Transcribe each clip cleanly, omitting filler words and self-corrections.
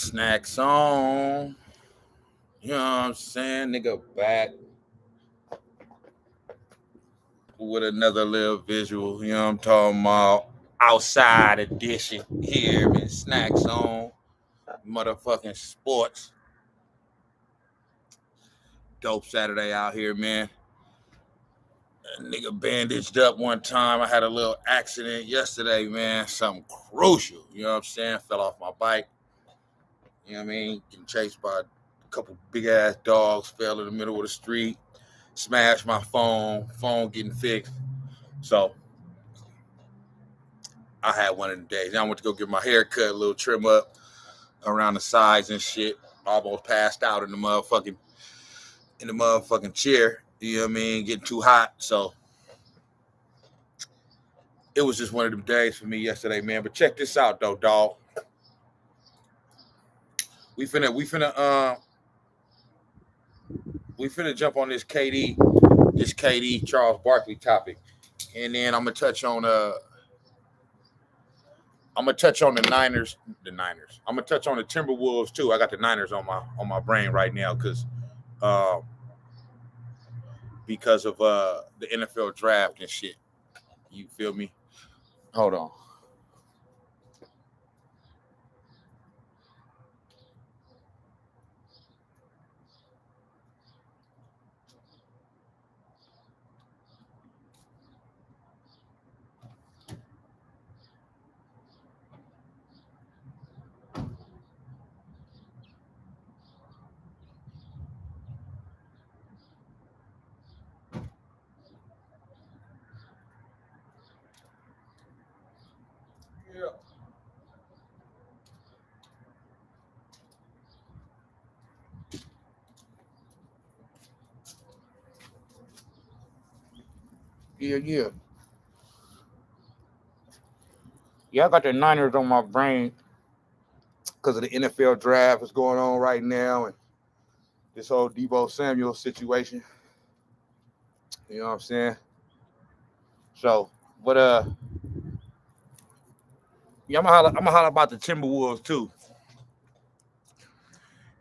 Snax on. You know what I'm saying? Nigga back with another little visual. You know what I'm talking about? Outside edition here, man. Snax on. Motherfucking Sportz. Dope Saturday out here, man. A nigga bandaged up one time. I had a little accident yesterday, man. Something crucial. You know what I'm saying? Fell off my bike. You know what I mean? Getting chased by a couple big ass dogs. Fell in the middle of the street. Smashed my phone. Phone getting fixed. So I had one of them days. I went to go get my hair cut, a little trim up around the sides and shit. Almost passed out in the motherfucking chair. You know what I mean? Getting too hot. So it was just one of them days for me yesterday, man. But check this out though, dog. We finna jump on this KD Charles Barkley topic. And then I'm gonna touch on the Niners. I'm gonna touch on the Timberwolves too. I got the Niners on my brain right now because of the NFL draft and shit. You feel me? Hold on. Yeah. Yeah, I got the Niners on my brain because of the NFL draft that's going on right now and this whole Deebo Samuel situation. You know what I'm saying? So, but yeah, I'm gonna holler about the Timberwolves too.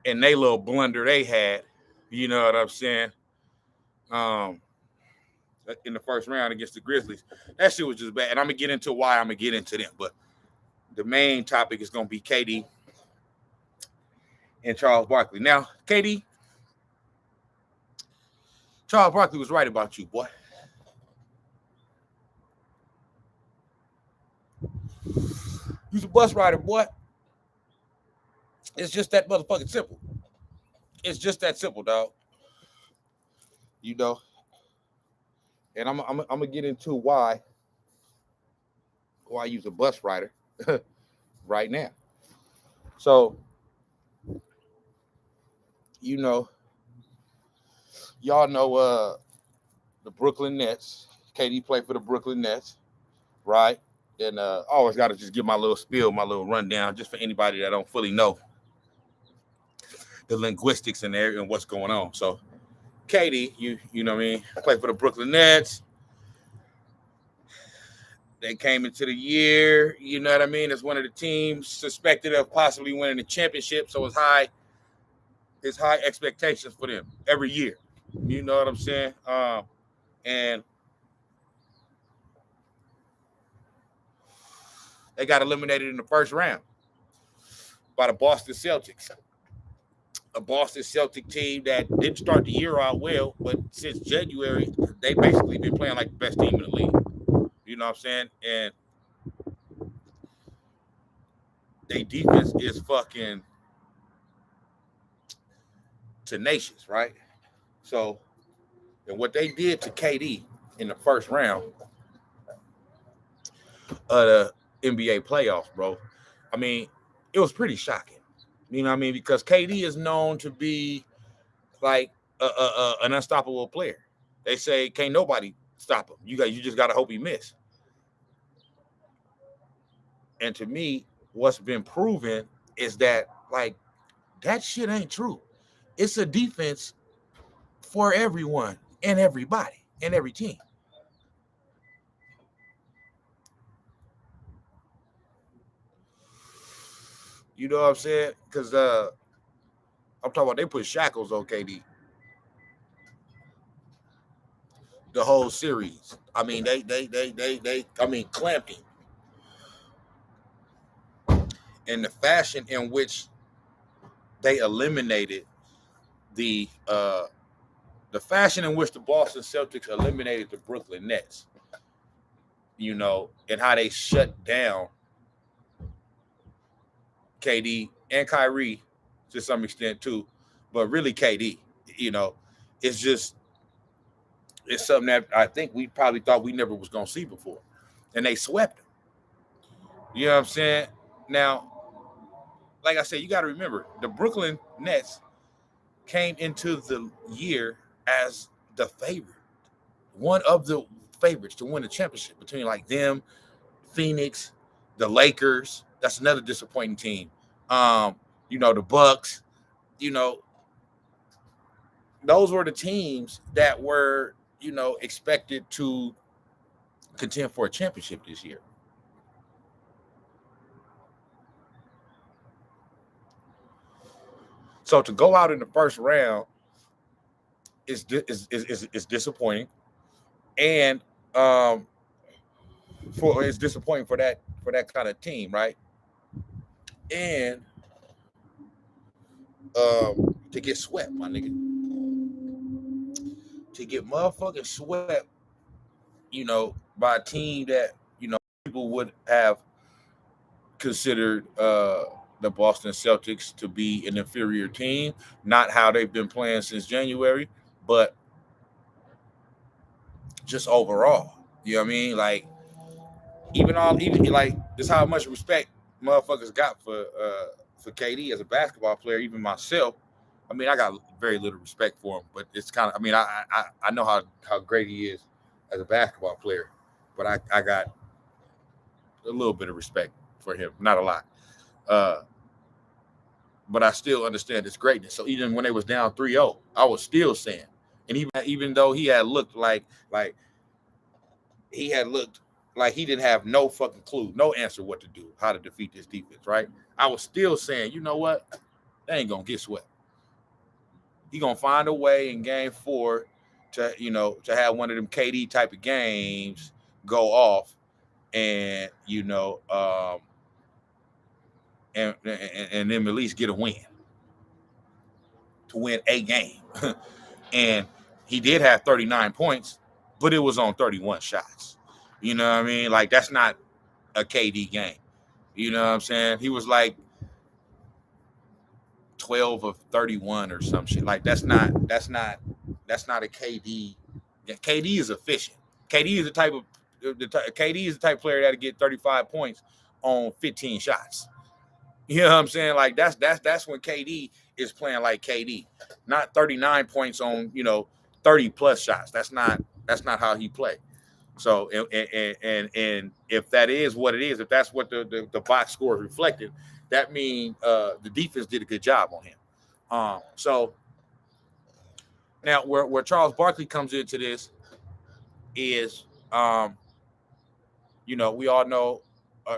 And they little blunder they had, you know what I'm saying? In the first round against the Grizzlies. That shit was just bad. And I'm gonna get into why I'm gonna get into them. But the main topic is gonna be KD and Charles Barkley. Now, Charles Barkley was right about you, boy. You's a bus rider, boy. It's just that motherfucking simple. It's just that simple, dog. You know. And I'm gonna get into why I use a bus rider right now. So, you know, y'all know the Brooklyn Nets. KD played for the Brooklyn Nets, right? And I always got to just give my little spiel, my little rundown, just for anybody that don't fully know the linguistics in there and what's going on. So, KD, you know what I mean, played for the Brooklyn Nets. They came into the year, you know what I mean, as one of the teams suspected of possibly winning the championship. So it's high expectations for them every year. You know what I'm saying? And they got eliminated in the first round by the Boston Celtics. A Boston Celtic team that didn't start the year out well, but since January, they basically been playing like the best team in the league. You know what I'm saying? And their defense is fucking tenacious, right? So, and what they did to KD in the first round of the NBA playoffs, bro, I mean, it was pretty shocking. You know what I mean? Because KD is known to be like an unstoppable player. They say can't nobody stop him. You just gotta hope he miss. And to me, what's been proven is that like that shit ain't true. It's a defense for everyone and everybody and every team. You know what I'm saying? Because I'm talking about they put shackles on KD the whole series. I mean, they clamped him. And the fashion in which they eliminated the fashion in which the Boston Celtics eliminated the Brooklyn Nets, you know, and how they shut down KD and Kyrie to some extent too, but really KD, you know, it's something that I think we probably thought we never was gonna see before, and they swept him. You know what I'm saying? Now, like I said, you got to remember the Brooklyn Nets came into the year as the favorite, one of the favorites to win the championship between like them, Phoenix, the Lakers. That's another disappointing team. You know, the Bucks. You know, those were the teams that were, you know, expected to contend for a championship this year. So to go out in the first round is disappointing, and it's disappointing for that kind of team, right? And to get swept, my nigga, to get motherfucking swept, you know, by a team that, you know, people would have considered the Boston Celtics to be an inferior team, not how they've been playing since January, but just overall. You know what I mean? Like, even like, this how much respect motherfuckers got for KD as a basketball player, even myself. I mean, I got very little respect for him, but it's kind of, I mean, I know how great he is as a basketball player, but I got a little bit of respect for him, not a lot. But I still understand his greatness. So even when they was down 3-0, I was still saying, and even though he had looked like he had looked like he didn't have no fucking clue, no answer what to do, how to defeat this defense, right? I was still saying, you know what? They ain't gonna get swept. He gonna find a way in game 4 to, you know, to have one of them KD type of games go off, and, you know, and then at least get a win, to win a game. And he did have 39 points, but it was on 31 shots. You know what I mean? Like, that's not a KD game. You know what I'm saying? He was like 12 of 31 or some shit. Like, that's not a KD. KD is efficient. KD is the type of player that'll get 35 points on 15 shots. You know what I'm saying? Like, that's when KD is playing like KD, not 39 points on, you know, 30 plus shots. That's not how he played. So, and if that is what it is, if that's what the box score reflected, that means the defense did a good job on him. So now where Charles Barkley comes into this is, you know, we all know,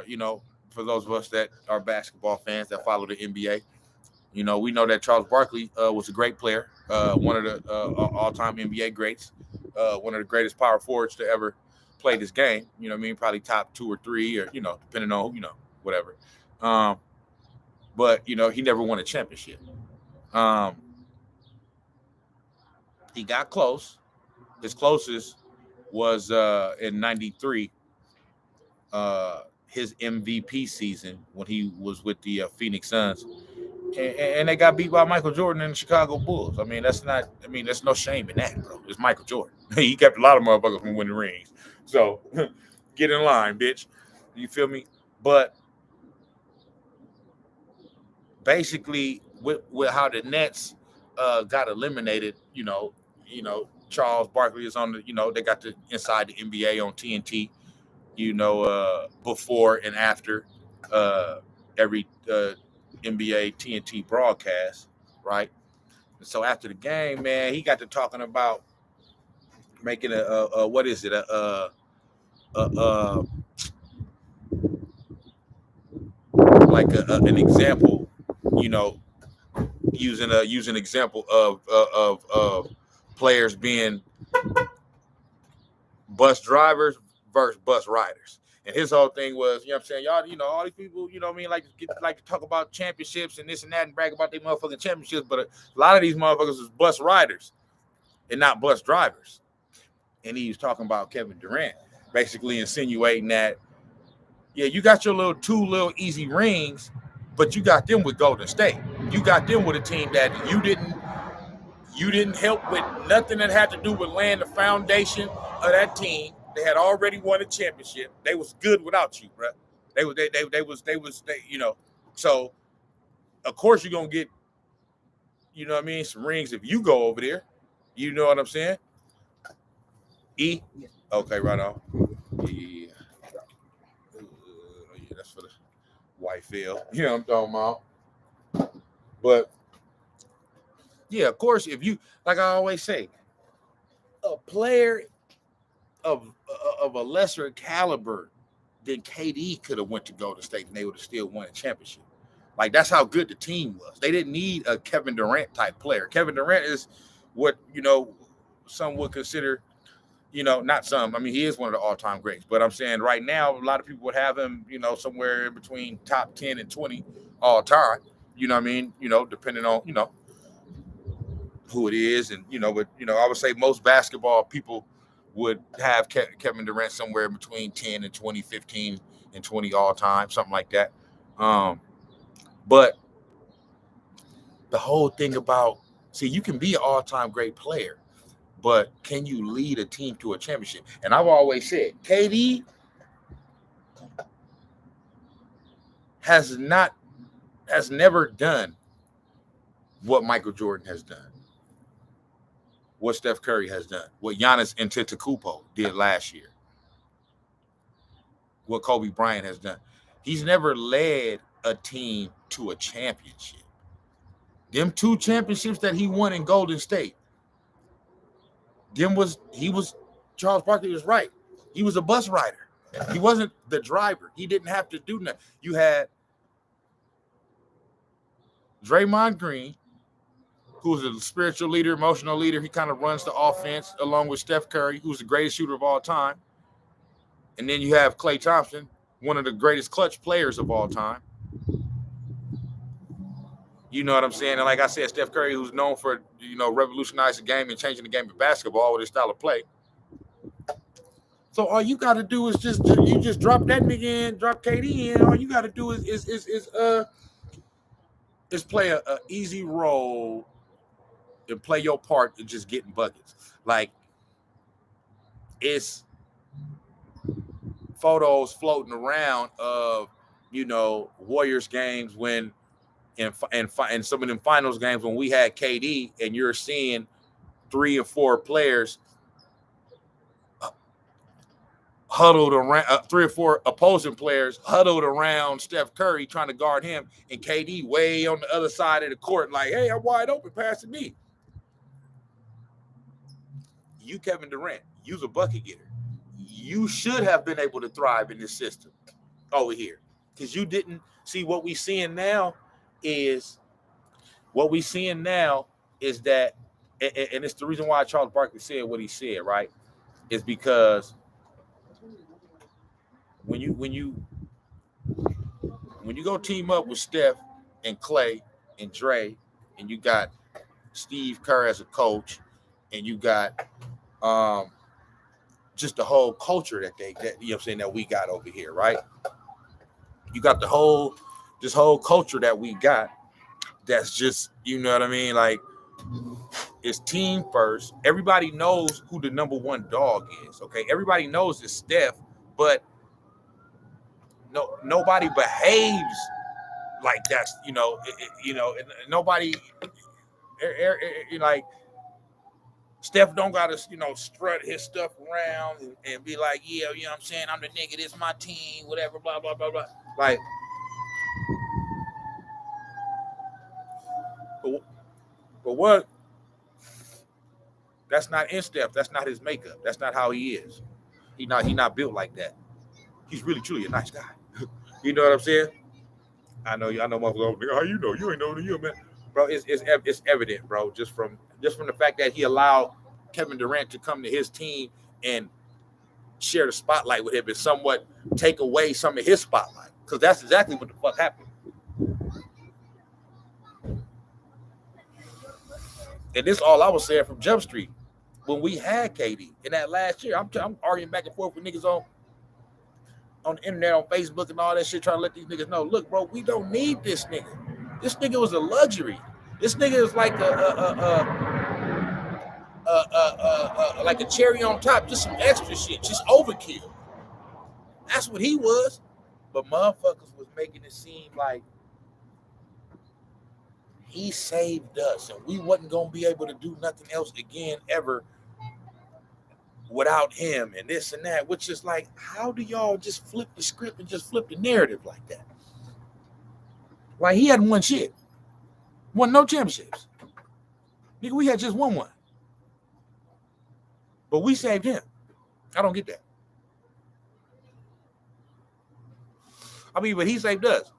you know, for those of us that are basketball fans that follow the NBA, you know, we know that Charles Barkley was a great player, one of the all-time NBA greats, one of the greatest power forwards to ever play this game. You know what I mean? Probably top 2 or 3, or, you know, depending on, you know, whatever. But, you know, he never won a championship. He got close. His closest was in '93, his MVP season when he was with the Phoenix Suns. And they got beat by Michael Jordan and the Chicago Bulls. I mean, there's no shame in that, bro. It's Michael Jordan. He kept a lot of motherfuckers from winning rings. So get in line, bitch. You feel me? But basically, with how the Nets got eliminated, you know, Charles Barkley is on the, you know, they got the Inside the NBA on TNT, you know, before and after every NBA TNT broadcast, right? And so after the game, man, he got to talking about making a what is it, like an example, using example of players being bus drivers versus bus riders. And his whole thing was, what I'm saying, y'all, all these people, what I mean, like to talk about championships and this and that and brag about their motherfucking championships, but a lot of these motherfuckers was bus riders and not bus drivers. And he was talking about Kevin Durant, basically insinuating that, yeah, you got your two little easy rings, but you got them with Golden State. You got them with a team that you didn't help with nothing that had to do with laying the foundation of that team. They had already won a championship. They was good without you, bro. They was. So of course you're gonna get, some rings if you go over there. You know what I'm saying? E. Okay, right on. Yeah. That's for the white field. You know what I'm talking about. But yeah, of course, if you, like I always say, a player of a lesser caliber than KD could have went to Golden State and they would have still won a championship. Like, that's how good the team was. They didn't need a Kevin Durant type player. Kevin Durant is what, some would consider, not some. I mean, he is one of the all-time greats. But I'm saying right now, a lot of people would have him, somewhere in between top 10 and 20 all time. You know what I mean? Depending on, who it is. And, but, I would say most basketball people would have Kevin Durant somewhere between 10 and 20, 15 and 20 all time, something like that. But the whole thing about, you can be an all-time great player, but can you lead a team to a championship? And I've always said, KD has never done what Michael Jordan has done, what Steph Curry has done, what Giannis Antetokounmpo did last year, what Kobe Bryant has done. He's never led a team to a championship. Them two championships that he won in Golden State, Charles Barkley was right. He was a bus rider. He wasn't the driver. He didn't have to do nothing. You had Draymond Green, who's a spiritual leader, emotional leader. He kind of runs the offense along with Steph Curry, who's the greatest shooter of all time. And then you have Klay Thompson, one of the greatest clutch players of all time. You know what I'm saying? And like I said, Steph Curry, who's known for, revolutionizing the game and changing the game of basketball with his style of play. So all you got to do is just drop that nigga in, drop KD in. All you got to do is play a easy role and play your part in just getting buckets. Like, it's photos floating around of, Warriors games when and some of them finals games when we had KD, and you're seeing 3 or 4 players huddled around, 3 or 4 opposing players huddled around Steph Curry trying to guard him, and KD way on the other side of the court like, hey, I'm wide open, pass to me. You, Kevin Durant, you's a bucket getter. You should have been able to thrive in this system over here, because you didn't see what we seeing now is that, and it's the reason why Charles Barkley said what he said, right? Is because when you go team up with Steph and Klay and Dre, and you got Steve Kerr as a coach, and you got just the whole culture that we got over here, right? You got this whole culture that we got that's just, you know what I mean? Like, it's team first. Everybody knows who the number one dog is, okay? Everybody knows it's Steph, but nobody behaves like that's, nobody, like, Steph don't gotta, strut his stuff around and be like, yeah, you know what I'm saying? I'm the nigga, this is my team, whatever, blah, blah, blah, blah. Like, but what? That's not in Steph. That's not his makeup. That's not how he is. He not built like that. He's really, truly a nice guy. You know what I'm saying? I know motherfuckers. How you know? You ain't know the year, man. Bro, it's evident, bro. Just from the fact that he allowed Kevin Durant to come to his team and share the spotlight with him and somewhat take away some of his spotlight. Because that's exactly what the fuck happened. And this all I was saying from Jump Street when we had KD in that last year. I'm arguing back and forth with niggas on the internet, on Facebook, and all that shit, trying to let these niggas know, look, bro, we don't need this nigga. This nigga was a luxury. This nigga is like like a cherry on top, just some extra shit, just overkill. That's what he was. But motherfuckers was making it seem like he saved us and we wasn't gonna be able to do nothing else again ever without him and this and that, which is like, how do y'all just flip the script and just flip the narrative like that? Like, he hadn't won shit. Won no championships. Nigga, we had just won one. But we saved him. I don't get that. I mean, but he saved us.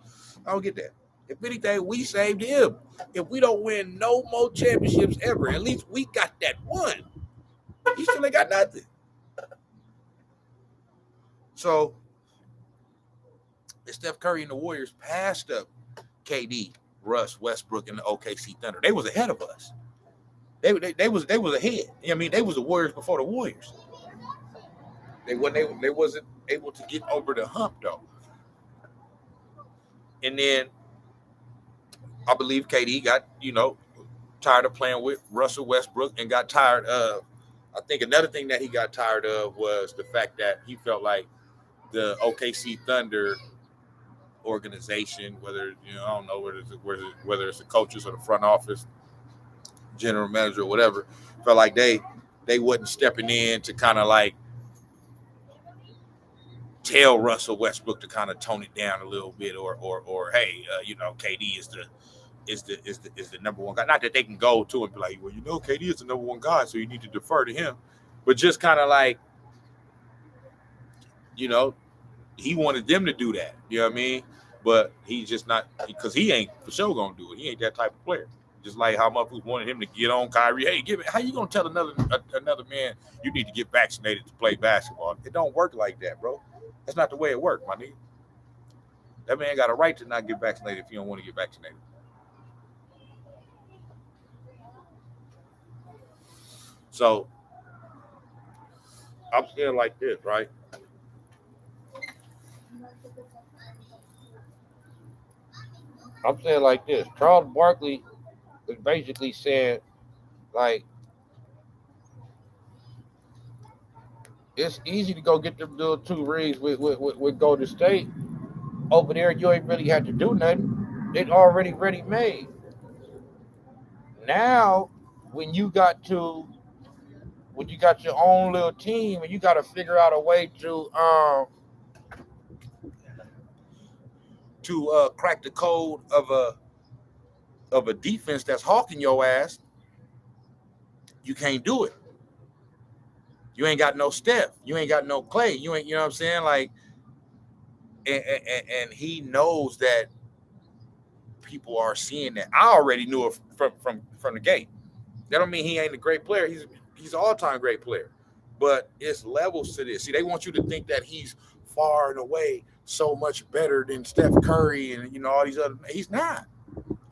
I don't get that. If anything, we saved him. If we don't win no more championships ever, at least we got that one. He still ain't got nothing. So, Steph Curry and the Warriors passed up KD, Russ, Westbrook, and the OKC Thunder. They was ahead of us. They was ahead. I mean, they was the Warriors before the Warriors. They wasn't able to get over the hump though. And then I believe KD got, tired of playing with Russell Westbrook and got tired of, I think another thing that he got tired of was the fact that he felt like the OKC Thunder organization, whether, I don't know whether it's the coaches or the front office, general manager or whatever, felt like they wasn't stepping in to kind of like tell Russell Westbrook to kind of tone it down a little bit, or hey, KD is the number one guy. Not that they can go to him and be like, well, KD is the number one guy, so you need to defer to him. But just kind of like, he wanted them to do that. You know what I mean? But he's just not, because he ain't for sure gonna do it. He ain't that type of player. Just like how motherfuckers wanted him to get on Kyrie. Hey, how you gonna tell another man you need to get vaccinated to play basketball? It don't work like that, bro. That's not the way it works, my nigga. That man got a right to not get vaccinated if he don't want to get vaccinated. So I'm saying like this, right? I'm saying like this. Charles Barkley is basically saying, like, it's easy to go get them little 2 rings with Golden State. Over there, you ain't really had to do nothing. It's already ready made. Now, when you got your own little team and you got to figure out a way to crack the code of a defense that's hawking your ass, you can't do it. You ain't got no Steph. You ain't got no Clay. You ain't, you know what I'm saying? Like, and he knows that people are seeing that. I already knew it from the gate. That don't mean he ain't a great player. He's an all-time great player. But it's levels to this. See, they want you to think that he's far and away so much better than Steph Curry and all these other. He's not.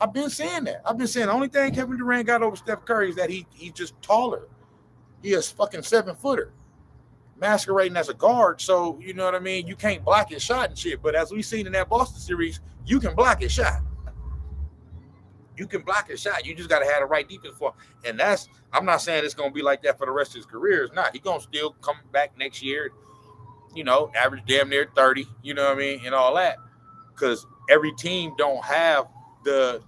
I've been saying that. I've been saying the only thing Kevin Durant got over Steph Curry is that he's just taller. He is fucking 7-footer, masquerading as a guard. So you know what I mean. You can't block his shot and shit. But as we seen in that Boston series, you can block his shot. You can block his shot. You just got to have the right defense for him. And I'm not saying it's going to be like that for the rest of his career. It's not. He's going to still come back next year, average damn near 30, you know what I mean, and all that. Because every team don't have the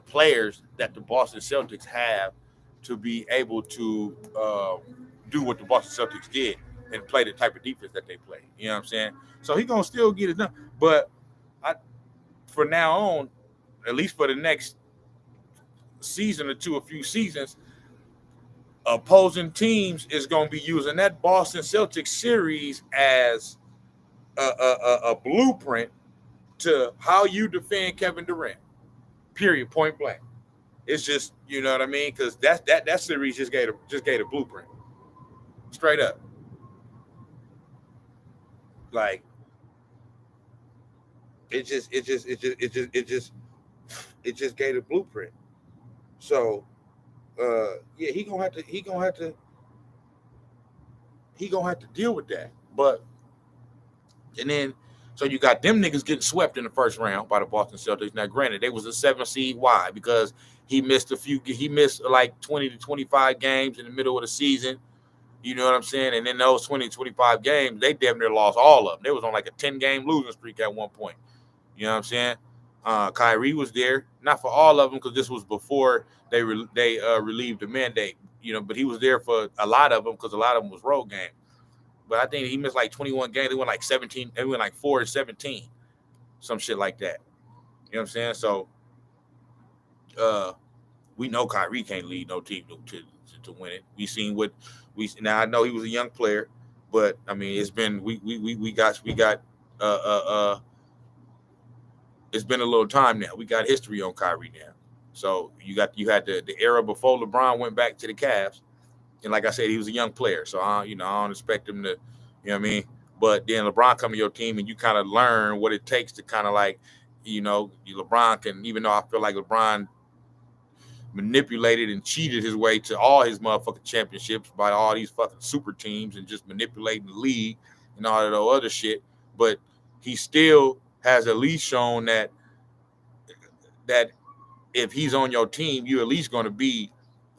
players that the Boston Celtics have to be able to do what the Boston Celtics did and play the type of defense that they play. You know what I'm saying? So he's going to still get it done. But for now on, at least for the next season or two, a few seasons, opposing teams is going to be using that Boston Celtics series as a blueprint to how you defend Kevin Durant. Period. Point blank. It's just, you know what I mean, because that series just gave a blueprint, straight up. Like it just gave a blueprint. So yeah, he gonna have to deal with that. But and then so you got them niggas getting swept in the first round by the Boston Celtics. Now, granted, they was a 7 seed. Why? Because he missed like 20 to 25 games in the middle of the season. You know what I'm saying? And in those 20 to 25 games, they damn near lost all of them. They was on like a 10-game losing streak at one point. You know what I'm saying? Kyrie was there, not for all of them, because this was before they relieved the mandate. You know, but he was there for a lot of them because a lot of them was road games. But I think he missed like 21 games. They went like 17. They went like 4-17, some shit like that. You know what I'm saying? So we know Kyrie can't lead no team to win it. We seen what we now. I know he was a young player, but I mean it's been we got it's been a little time now. We got history on Kyrie now. So you had the era before LeBron went back to the Cavs. And like I said, he was a young player, so I don't expect him to, you know what I mean. But then LeBron come to your team, and you kind of learn what it takes to kind of like, LeBron can. Even though I feel like LeBron manipulated and cheated his way to all his motherfucking championships by all these fucking super teams and just manipulating the league and all of the other shit, but he still has at least shown that if he's on your team, you're at least going to be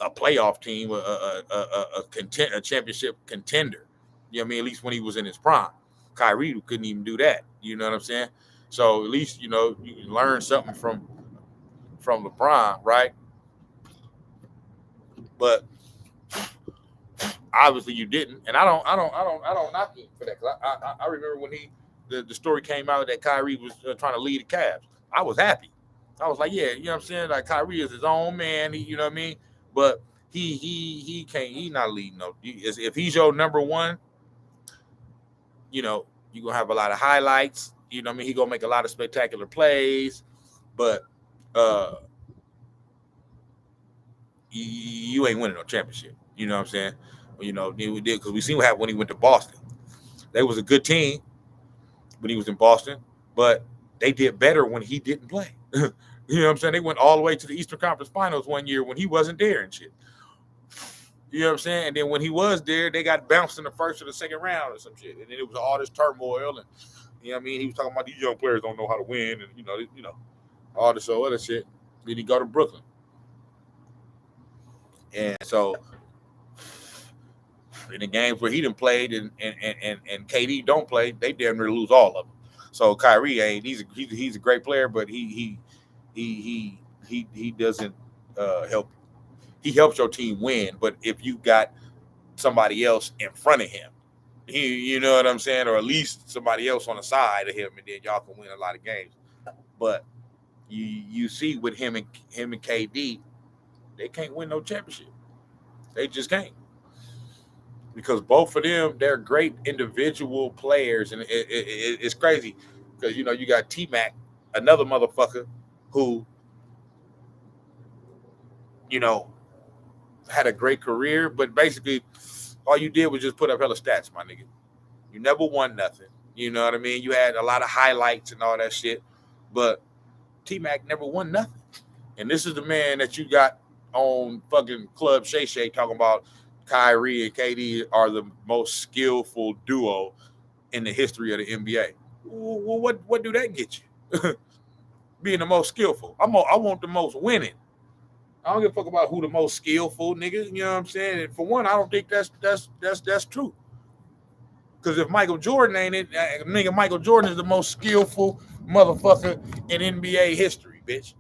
a playoff team, a championship contender. You know what I mean? At least when he was in his prime. Kyrie couldn't even do that. You know what I'm saying? So at least, you can learn something from LeBron, right? But obviously you didn't. And I don't knock him for that. Cause I remember when the story came out that Kyrie was trying to lead the Cavs. I was happy. I was like, yeah, you know what I'm saying? Like Kyrie is his own man. You know what I mean? But he can't. He not leading no. If he's your number one, you're gonna have a lot of highlights. You know what I mean? He gonna make a lot of spectacular plays, but you ain't winning no championship. You know what I'm saying? We did because we seen what happened when he went to Boston. They was a good team when he was in Boston, but they did better when he didn't play. You know what I'm saying? They went all the way to the Eastern Conference Finals one year when he wasn't there and shit. You know what I'm saying? And then when he was there, they got bounced in the first or the second round or some shit. And then it was all this turmoil, and you know what I mean? He was talking about these young players don't know how to win, and all this other shit. Then he go to Brooklyn, and so in the games where he done played and KD don't play, they damn near lose all of them. So Kyrie ain't. He's a great player, but he doesn't help. He helps your team win, but if you got somebody else in front of him, you know what I'm saying, or at least somebody else on the side of him, and then y'all can win a lot of games. But you see with him and KD, they can't win no championship. They just can't. Because both of them, they're great individual players, and it's crazy because you got T-Mac, another motherfucker who had a great career, but basically all you did was just put up hella stats, my nigga. You never won nothing. You know what I mean? You had a lot of highlights and all that shit, but T-Mac never won nothing. And this is the man that you got on fucking Club Shay Shay talking about Kyrie and KD are the most skillful duo in the history of the NBA. Well, what do that get you? Being the most skillful. I want the most winning. I don't give a fuck about who the most skillful nigga. You know what I'm saying? And for one, I don't think that's true. Because if Michael Jordan ain't it, nigga, Michael Jordan is the most skillful motherfucker in NBA history, bitch.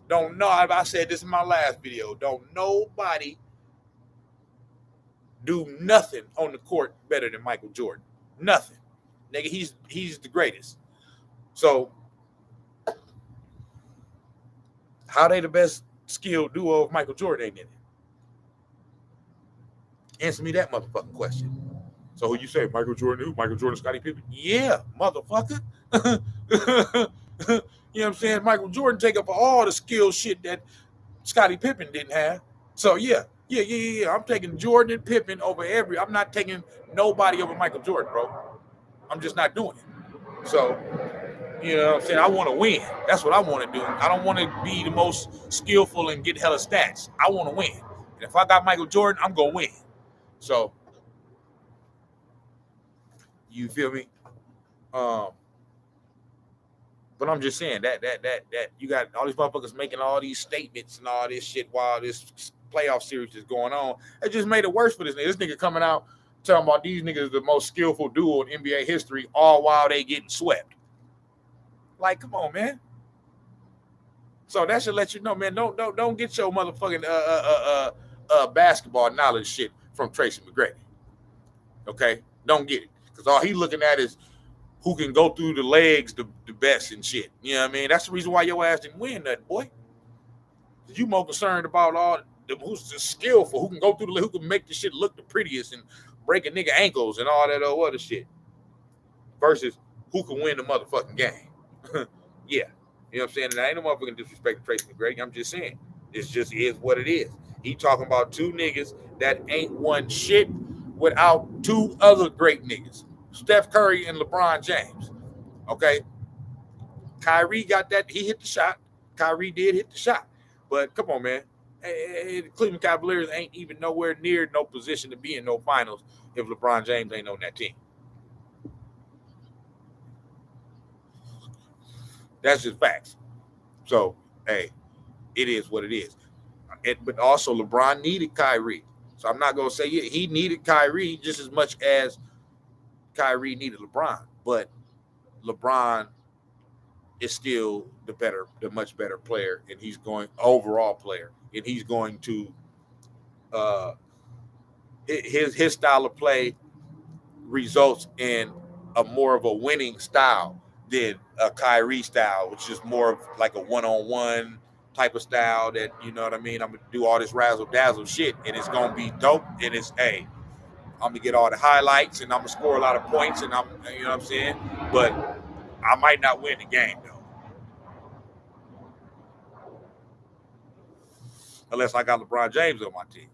Don't know. I said this in my last video. Don't nobody do nothing on the court better than Michael Jordan. Nothing. Nigga, he's the greatest. So how they the best skilled duo if Michael Jordan ain't in it? Answer me that motherfucking question. So who you say? Michael Jordan who? Michael Jordan, Scottie Pippen? Yeah, motherfucker. You know what I'm saying? Michael Jordan take up all the skill shit that Scottie Pippen didn't have. So yeah. I'm taking Jordan and Pippen over I'm not taking nobody over Michael Jordan, bro. I'm just not doing it. So, you know what I'm saying? I want to win. That's what I want to do. I don't want to be the most skillful and get hella stats. I want to win. And if I got Michael Jordan, I'm going to win. So, you feel me? But I'm just saying that you got all these motherfuckers making all these statements and all this shit while this playoff series is going on. It just made it worse for this nigga. This nigga coming out talking about these niggas the most skillful duo in NBA history, all while they getting swept. Like, come on, man. So that should let you know, man. Don't get your motherfucking basketball knowledge shit from Tracy McGrady. Okay, don't get it, because all he looking at is who can go through the legs the best and shit. You know what I mean? That's the reason why your ass didn't win that, boy. You more concerned about all the who's skillful, who can go through the, who can make the shit look the prettiest and break a nigga ankles and all that other shit, versus who can win the motherfucking game. Yeah. You know what I'm saying? And I ain't no motherfucking disrespect to Tracy McGrady. I'm just saying, it just is what it is. He talking about two niggas that ain't won shit without two other great niggas, Steph Curry and LeBron James. Okay? Kyrie got that. He hit the shot. Kyrie did hit the shot. But come on, man. The Cleveland Cavaliers ain't even nowhere near no position to be in no finals if LeBron James ain't on that team. That's just facts. So, hey, it is what it is. But also, LeBron needed Kyrie. So I'm not going to say he needed Kyrie just as much as Kyrie needed LeBron. But LeBron is still the much better player, and he's going overall player, and he's going to his style of play results in a more of a winning style than a Kyrie style, which is more of like a one-on-one type of style that, you know what I mean? I'm going to do all this razzle-dazzle shit, and it's going to be dope, and it's, hey, I'm going to get all the highlights, and I'm going to score a lot of points, and you know what I'm saying? But I might not win the game, though. Unless I got LeBron James on my team.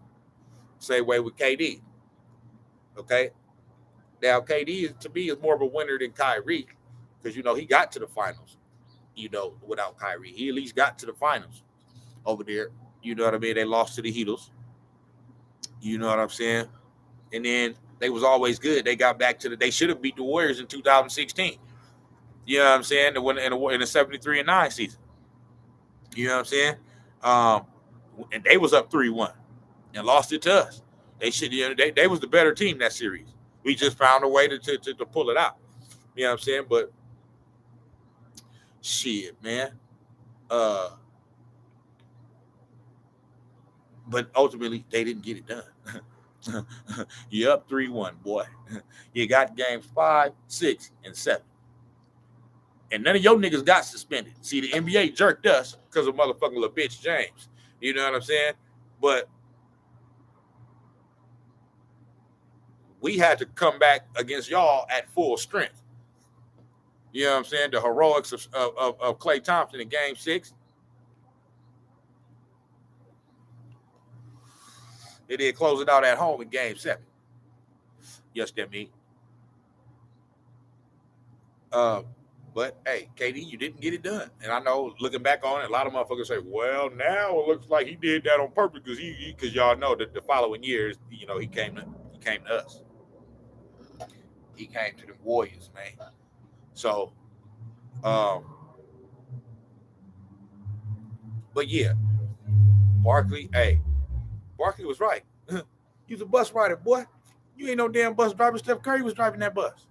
Same way with KD. Okay? Now, KD, to me, is more of a winner than Kyrie, because, you know, he got to the finals, you know, without Kyrie. He at least got to the finals over there. You know what I mean? They lost to the Heatles. You know what I'm saying? And then they was always good. They got back to they should have beat the Warriors in 2016. You know what I'm saying? In the 73-9 season. You know what I'm saying? And they was up 3-1 and lost it to us. They should, you know, they was the better team that series. We just found a way to pull it out. You know what I'm saying? But shit, man. But ultimately, they didn't get it done. You're up 3-1, boy. You got games 5, 6, and 7. And none of your niggas got suspended. See, the NBA jerked us because of motherfucking little bitch James. You know what I'm saying? But we had to come back against y'all at full strength. You know what I'm saying? The heroics of Klay Thompson in Game 6. They did close it out at home in Game 7. Yes, that me. But, hey, KD, you didn't get it done. And I know, looking back on it, a lot of motherfuckers say, well, now it looks like he did that on purpose because y'all know that the following years, you know, he came to us. He came to the Warriors, man. So, but yeah, Barkley was right. You's a bus rider, boy. You ain't no damn bus driver. Steph Curry was driving that bus.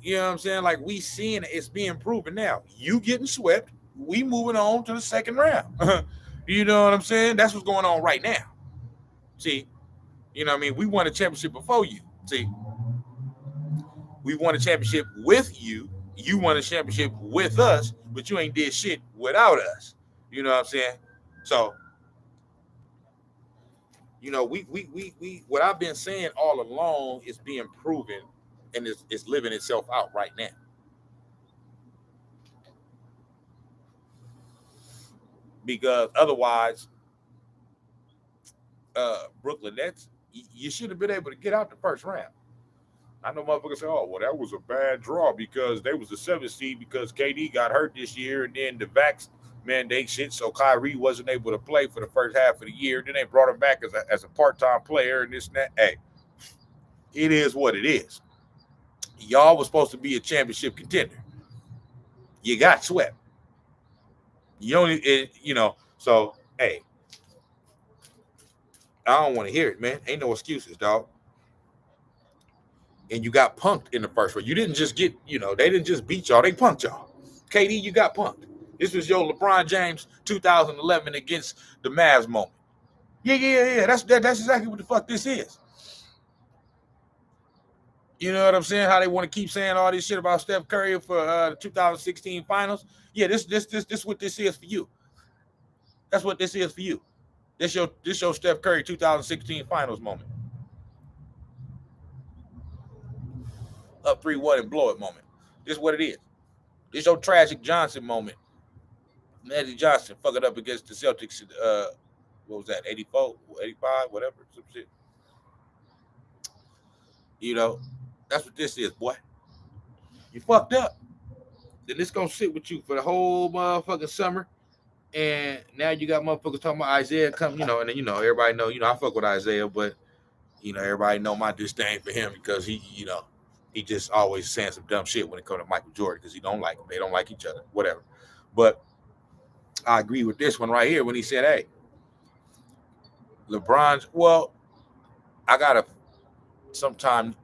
You know what I'm saying? Like, we seeing it's being proven now. You getting swept. We moving on to the second round. You know what I'm saying? That's what's going on right now. See, you know what I mean? We won a championship before you. See, we won a championship with you. You won a championship with us, but you ain't did shit without us. You know what I'm saying? So, we what I've been saying all along is being proven, and it's living itself out right now. Because otherwise, Brooklyn Nets, you should have been able to get out the first round. I know motherfuckers say, "Oh, well, that was a bad draw because they was the seventh seed because KD got hurt this year, and then the vax mandate shit, so Kyrie wasn't able to play for the first half of the year. Then they brought him back as a part-time player and this and that." Hey, it is what it is. Y'all was supposed to be a championship contender. You got swept. You only, So hey, I don't want to hear it, man. Ain't no excuses, dog. And you got punked in the first round. You didn't just get, they didn't just beat y'all. They punked y'all. KD, you got punked. This was your LeBron James 2011 against the Mavs moment. Yeah. That's exactly what the fuck this is. You know what I'm saying? How they want to keep saying all this shit about Steph Curry for the 2016 finals. Yeah, this what this is for you. That's what this is for you. This your Steph Curry 2016 finals moment. Up 3-1 and blow it moment. This is what it is. This your tragic Johnson moment. Magic Johnson fuck it up against the Celtics. What was that? 84, 85, whatever, some shit. That's what this is, boy. You fucked up. Then this gonna sit with you for the whole motherfucking summer. And now you got motherfuckers talking about Isaiah coming, and then everybody know, I fuck with Isaiah, but everybody know my disdain for him because he just always saying some dumb shit when it comes to Michael Jordan because he don't like him. They don't like each other, whatever. But I agree with this one right here when he said, hey, LeBron's, well, I gotta sometimes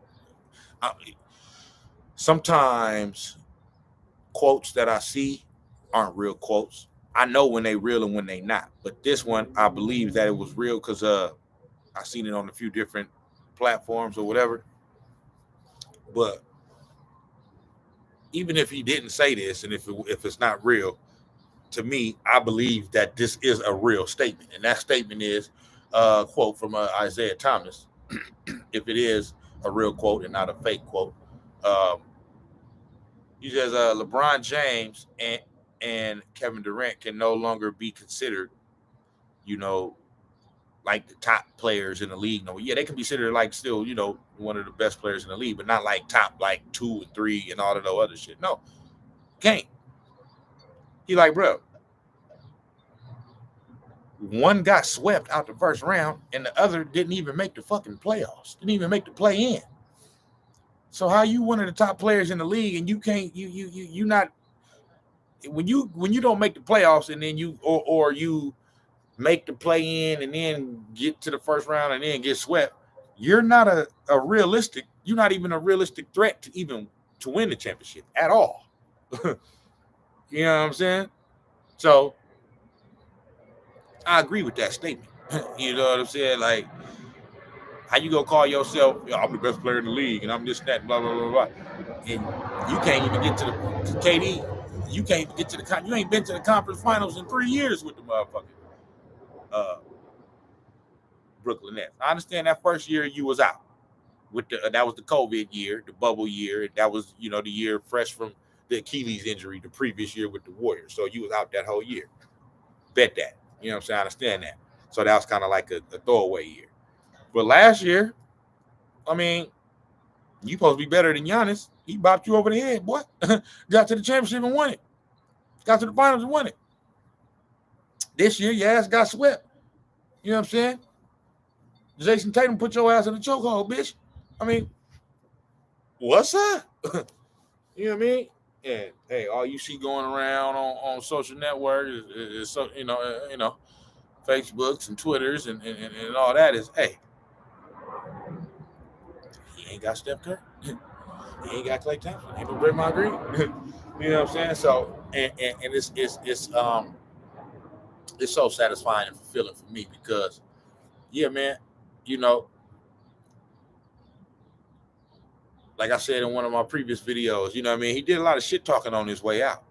quotes that I see aren't real quotes. I know when they real and when they not. But this one, I believe that it was real because I seen it on a few different platforms or whatever. But even if he didn't say this, and if it's not real, to me, I believe that this is a real statement. And that statement is a quote from Isaiah Thomas. If it is a real quote and not a fake quote. He says LeBron James and Kevin Durant can no longer be considered, like the top players in the league. No, yeah, they can be considered like still, one of the best players in the league, but not like top like 2 and 3 and all of the other shit. No, can't. He like, bro, one got swept out the first round and the other didn't even make the fucking playoffs, didn't even make the play in. So how you one of the top players in the league and you can't, you not, when you don't make the playoffs and then you make the play in and then get to the first round and then get swept, you're not you're not even a realistic threat to win the championship at all. You know what I'm saying? So I agree with that statement. You know what I'm saying? Like, how you gonna call yourself, I'm the best player in the league and I'm this, that, blah, blah, blah, blah. And you can't even get to the KD. You can't get to you ain't been to the conference finals in 3 years with the motherfucking Brooklyn Nets. I understand that first year you was out with that was the COVID year, the bubble year. That was, the year fresh from the Achilles injury the previous year with the Warriors. So you was out that whole year. Bet that. You know what I'm saying? I understand that. So that was kind of like a throwaway year. But last year, I mean, you supposed to be better than Giannis. He bopped you over the head, boy. Got to the championship and won it. Got to the finals and won it. This year, your ass got swept. You know what I'm saying? Jason Tatum put your ass in the chokehold, bitch. I mean, what's up? You know what I mean? And hey, all you see going around on social networks is so, Facebooks and Twitters and all that is, hey, he ain't got Steph Curry. He ain't got Klay Thompson. He ain't no Draymond Green. You know what I'm saying? So and it's so satisfying and fulfilling for me because, yeah, man, like I said in one of my previous videos, he did a lot of shit talking on his way out.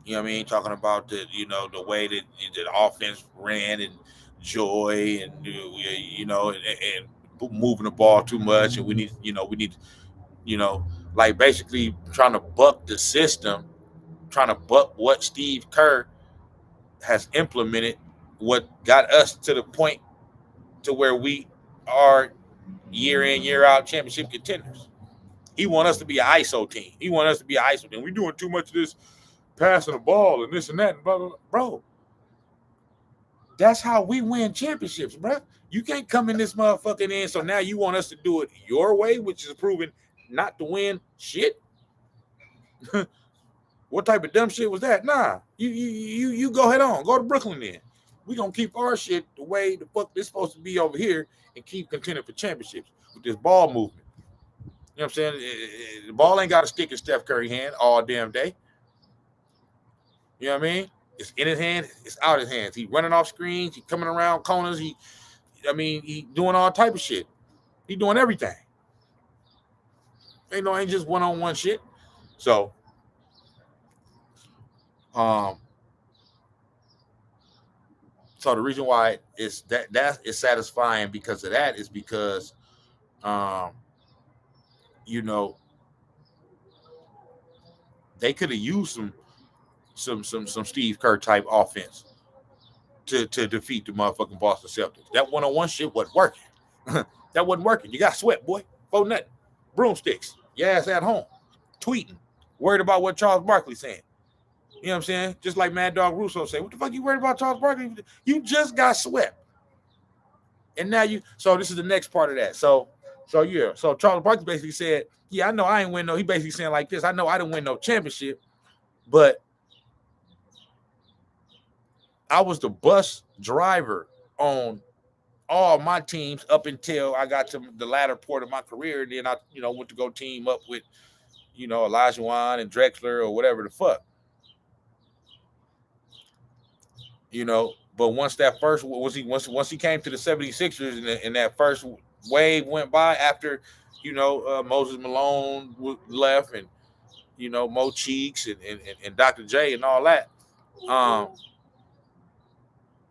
Talking about the way that the offense ran and joy and and moving the ball too much, and we need like basically trying to buck the system, trying to buck what Steve Kerr has implemented, what got us to the point to where we are year in year out championship contenders. He want us to be an ISO team. He want us to be an ISO team. We're doing too much of this passing the ball and this and that and blah, blah, blah. Bro, that's how we win championships, bro. You can't come in this motherfucking in. So now you want us to do it your way, which is proven not to win shit. What type of dumb shit was that? Nah, you go head on. Go to Brooklyn then. We gonna keep our shit the way the fuck this supposed to be over here and keep contending for championships with this ball movement. You know what I'm saying? The ball ain't got to stick in Steph Curry hand all damn day. You know what I mean? It's in his hand. It's out his hands. He running off screens. He coming around corners. He doing all type of shit. He doing everything. Ain't just one-on-one shit. So, so the reason why it's that is satisfying because of that is because, they could have used some Steve Kerr type offense to defeat the motherfucking Boston Celtics. That one-on-one shit wasn't working. That wasn't working. You got swept, boy. For nothing. Broomsticks. Your ass at home. Tweeting. Worried about what Charles Barkley's saying. You know what I'm saying? Just like Mad Dog Russo said, what the fuck you worried about Charles Barkley? You just got swept. And now so this is the next part of that. So Charles Barkley basically said, yeah, I know I ain't win no. He basically saying like this, I know I didn't win no championship, but I was the bus driver on all my teams up until I got to the latter part of my career. And then I, went to go team up with, Elijah Wan and Drexler or whatever the fuck. But once he came to the 76ers and that first wave went by after, Moses Malone left and, Mo Cheeks and Dr. J and all that.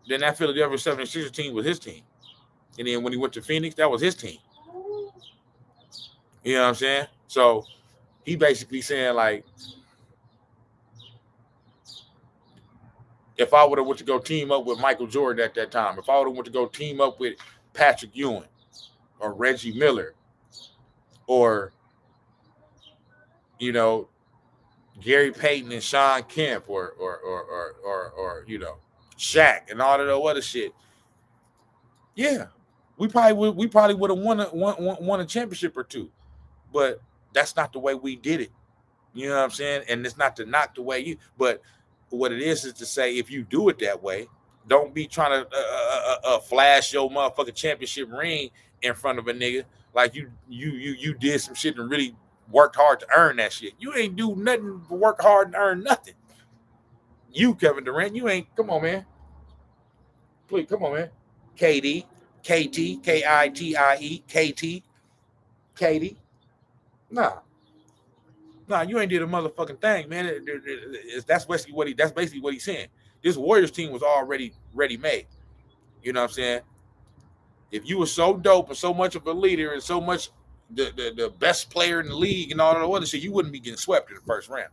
Then that Philadelphia 76ers team was his team. And then when he went to Phoenix, that was his team. You know what I'm saying? So he basically saying like, if I would have went to go team up with Michael Jordan at that time, if I would have went to go team up with Patrick Ewing or Reggie Miller or, Gary Payton and Sean Kemp or Shaq and all of the other shit. Yeah, we probably would have won a championship or two, but that's not the way we did it. You know what I'm saying? And it's not to knock the way but what it is to say if you do it that way, don't be trying to flash your motherfucking championship ring in front of a nigga like you did some shit and really worked hard to earn that shit. You ain't do nothing but work hard and earn nothing. You, Kevin Durant, you ain't. Come on, man. Please, come on, man. KD, KT, KITIE, KT, KD. Nah, you ain't did a motherfucking thing, man. That's basically what he's saying. This Warriors team was already ready made. You know what I'm saying? If you were so dope and so much of a leader and so much the best player in the league and all that other shit, you wouldn't be getting swept in the first round.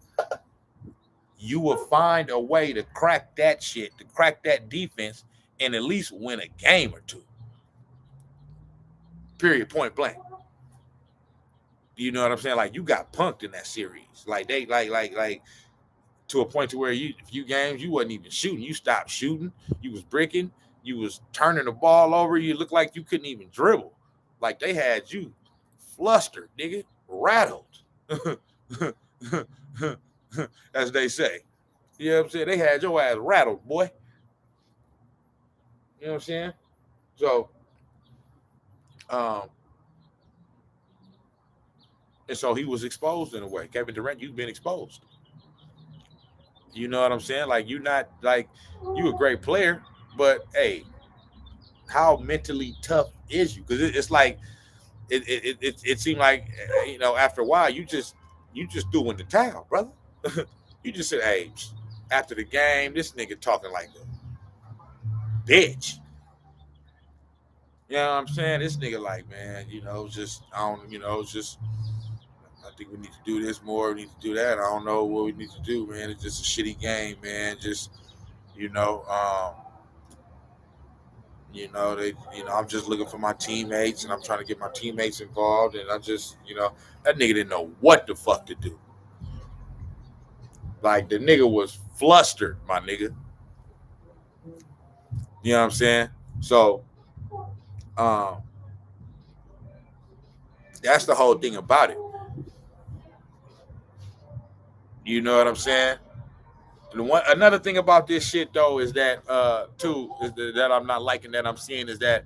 You will find a way to crack that shit, to crack that defense, and at least win a game or two. Period. Point blank. You know what I'm saying? Like you got punked in that series. Like they like to a point to where a few games you wasn't even shooting. You stopped shooting. You was bricking. You was turning the ball over. You looked like you couldn't even dribble. Like they had you flustered, nigga, rattled. As they say. You know what I'm saying? They had your ass rattled, boy. You know what I'm saying? So, and so he was exposed in a way. Kevin Durant, you've been exposed. You know what I'm saying? Like you not like you a great player, but hey, how mentally tough is you? Because it's like it seemed like after a while you just threw in the towel, brother. You just said, hey, after the game, this nigga talking like a bitch. You know what I'm saying? This nigga like, man, just I don't, it's just I think we need to do this more. We need to do that. I don't know what we need to do, man. It's just a shitty game, man. Just you know, um, I'm just looking for my teammates, and I'm trying to get my teammates involved, and I just, that nigga didn't know what the fuck to do. Like the nigga was flustered, my nigga. You know what I'm saying? So, um, that's the whole thing about it. You know what I'm saying? And another thing about this shit though is that too is that I'm not liking that I'm seeing is that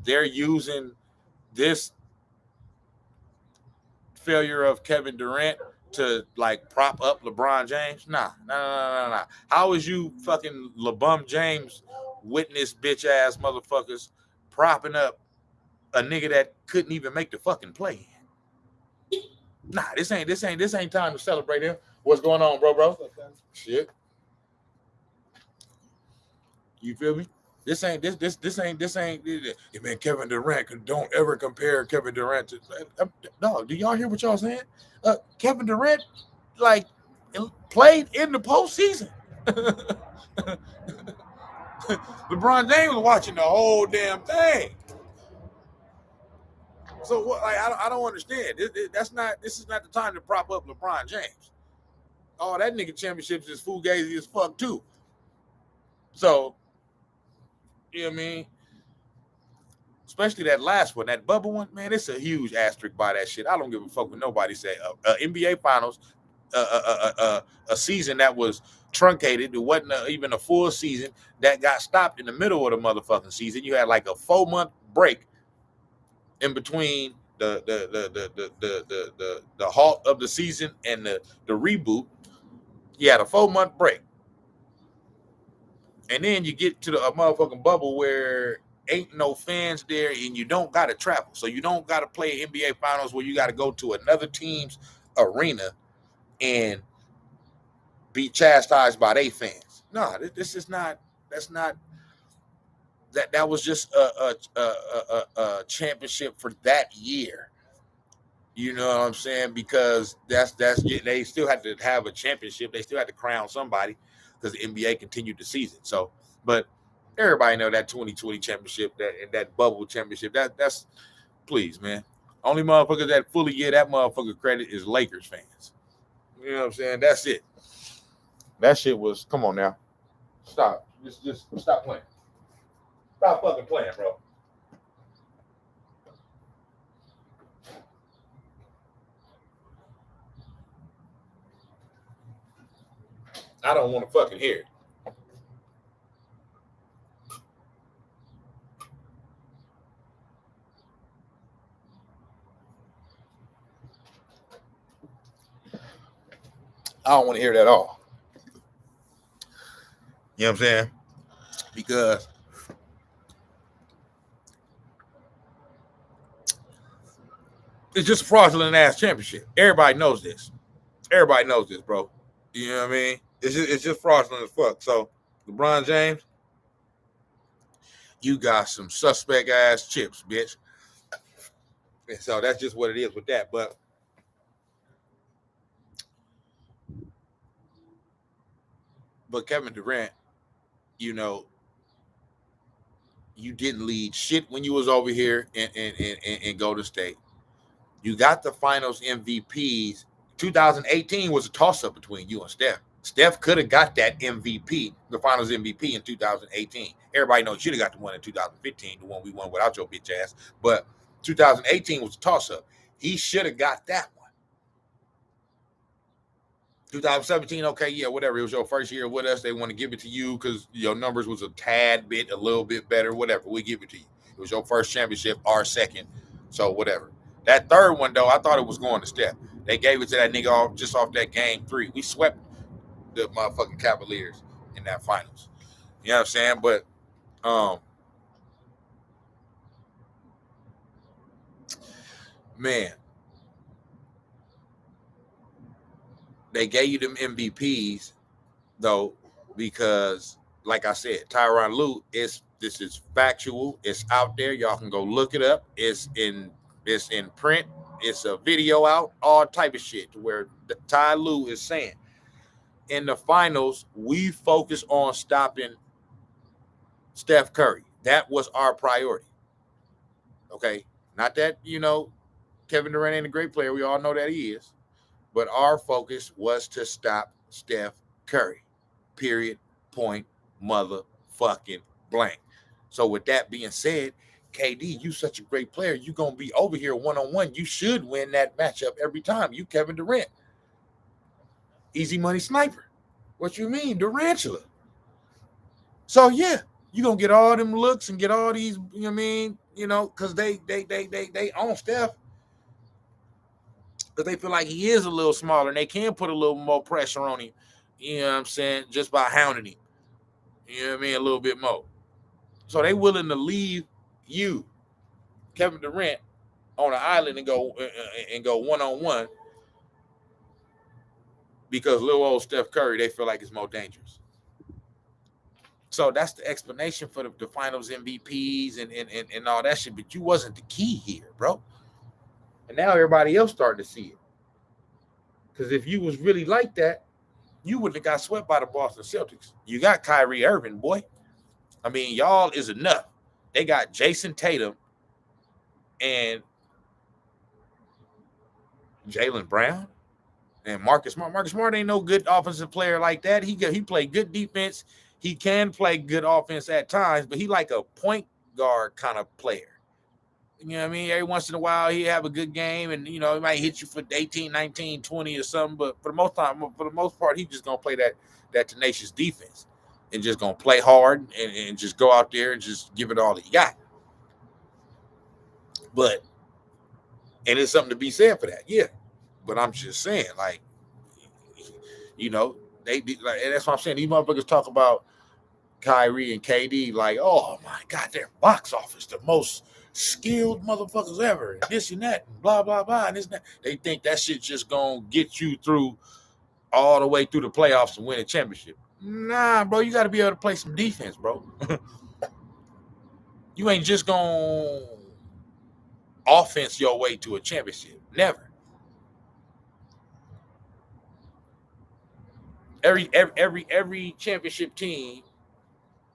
they're using this failure of Kevin Durant to like prop up LeBron James. Nah. How is you fucking LeBron James witness bitch ass motherfuckers propping up a nigga that couldn't even make the fucking play? Nah, this ain't time to celebrate him. What's going on, bro? Shit. You feel me? This ain't. Man, Kevin Durant. Don't ever compare Kevin Durant to. No, do y'all hear what y'all saying? Kevin Durant, like, played in the postseason. LeBron James was watching the whole damn thing. So what? Like, I don't understand. This is not the time to prop up LeBron James. Oh, that nigga championships is fugazi as fuck too. So, you know what I mean? Especially that last one, that bubble one, man, it's a huge asterisk by that shit. I don't give a fuck what nobody say. NBA Finals, a season that was truncated. It wasn't even a full season that got stopped in the middle of the motherfucking season. You had like a 4-month break in between the halt of the season and the reboot. You had a 4-month break. And then you get to the motherfucking bubble where ain't no fans there and you don't got to travel. So you don't got to play NBA Finals where you got to go to another team's arena and be chastised by their fans. No, this is not, that was just a championship for that year. You know what I'm saying? Because that's they still had to have a championship. They still had to crown somebody because the NBA continued the season. So, but everybody know that 2020 championship, that bubble championship. That's please, man. Only motherfuckers that fully get that motherfucker credit is Lakers fans. You know what I'm saying? That's it. That shit was. Come on now, stop. Just stop playing. Stop fucking playing, bro. I don't want to fucking hear it. I don't want to hear it at all. You know what I'm saying? Because it's just a fraudulent ass championship. Everybody knows this. Everybody knows this, bro. You know what I mean? It's just fraudulent as fuck. So, LeBron James, you got some suspect ass chips, bitch. And so that's just what it is with that. But Kevin Durant, you know, you didn't lead shit when you was over here in Golden State. You got the Finals MVPs. 2018 was a toss up between you and Steph. Steph could have got that MVP, the Finals MVP in 2018. Everybody knows you should have got the one in 2015, the one we won without your bitch ass. But 2018 was a toss up. He should have got that one. 2017, okay, yeah, whatever. It was your first year with us. They want to give it to you because your numbers was a little bit better, whatever. We give it to you. It was your first championship, our second. So whatever. That third one, though, I thought it was going to Steph. They gave it to that nigga off that game 3. We swept the motherfucking Cavaliers in that finals. You know what I'm saying? But man, they gave you them MVPs though, because like I said, Tyronn Lue this is factual. It's out there. Y'all can go look it up. It's in print. It's a video out, all type of shit, to where Ty Lue is saying, in the finals, we focus on stopping Steph Curry. That was our priority. Okay? Not that, Kevin Durant ain't a great player. We all know that he is. But our focus was to stop Steph Curry. Period. Point. Motherfucking blank. So with that being said, KD, you such a great player. You going to be over here one-on-one. You should win that matchup every time. You Kevin Durant. Easy money sniper. What you mean? Durantula. So, yeah, you're going to get all them looks and get all these, you know what I mean? Because they own Steph. Because they feel like he is a little smaller and they can put a little more pressure on him, you know what I'm saying, just by hounding him. You know what I mean? A little bit more. So they willing to leave you, Kevin Durant, on an island and go one-on-one because little old Steph Curry, they feel like it's more dangerous. So that's the explanation for the finals MVPs and all that shit. But you wasn't the key here, bro. And now everybody else starting to see it. Because if you was really like that, you wouldn't have got swept by the Boston Celtics. You got Kyrie Irving, boy. I mean, y'all is enough. They got Jason Tatum and Jaylen Brown and Marcus Smart. Marcus Smart ain't no good offensive player like that. He played good defense. He can play good offense at times, but he like a point guard kind of player. You know what I mean? Every once in a while, he have a good game, and, he might hit you for 18, 19, 20 or something, but for the most part, he's just going to play that tenacious defense and just going to play hard and just go out there and just give it all that he got. But, and it's something to be said for that, yeah. But I'm just saying, like, they like, and that's what I'm saying. These motherfuckers talk about Kyrie and KD like, oh my God, their box office, the most skilled motherfuckers ever, and this and that, and blah, blah, blah, and this and that. They think that shit just gonna get you through all the way through the playoffs and win a championship. Nah, bro, you gotta be able to play some defense, bro. You ain't just gonna offense your way to a championship. Never. Every championship team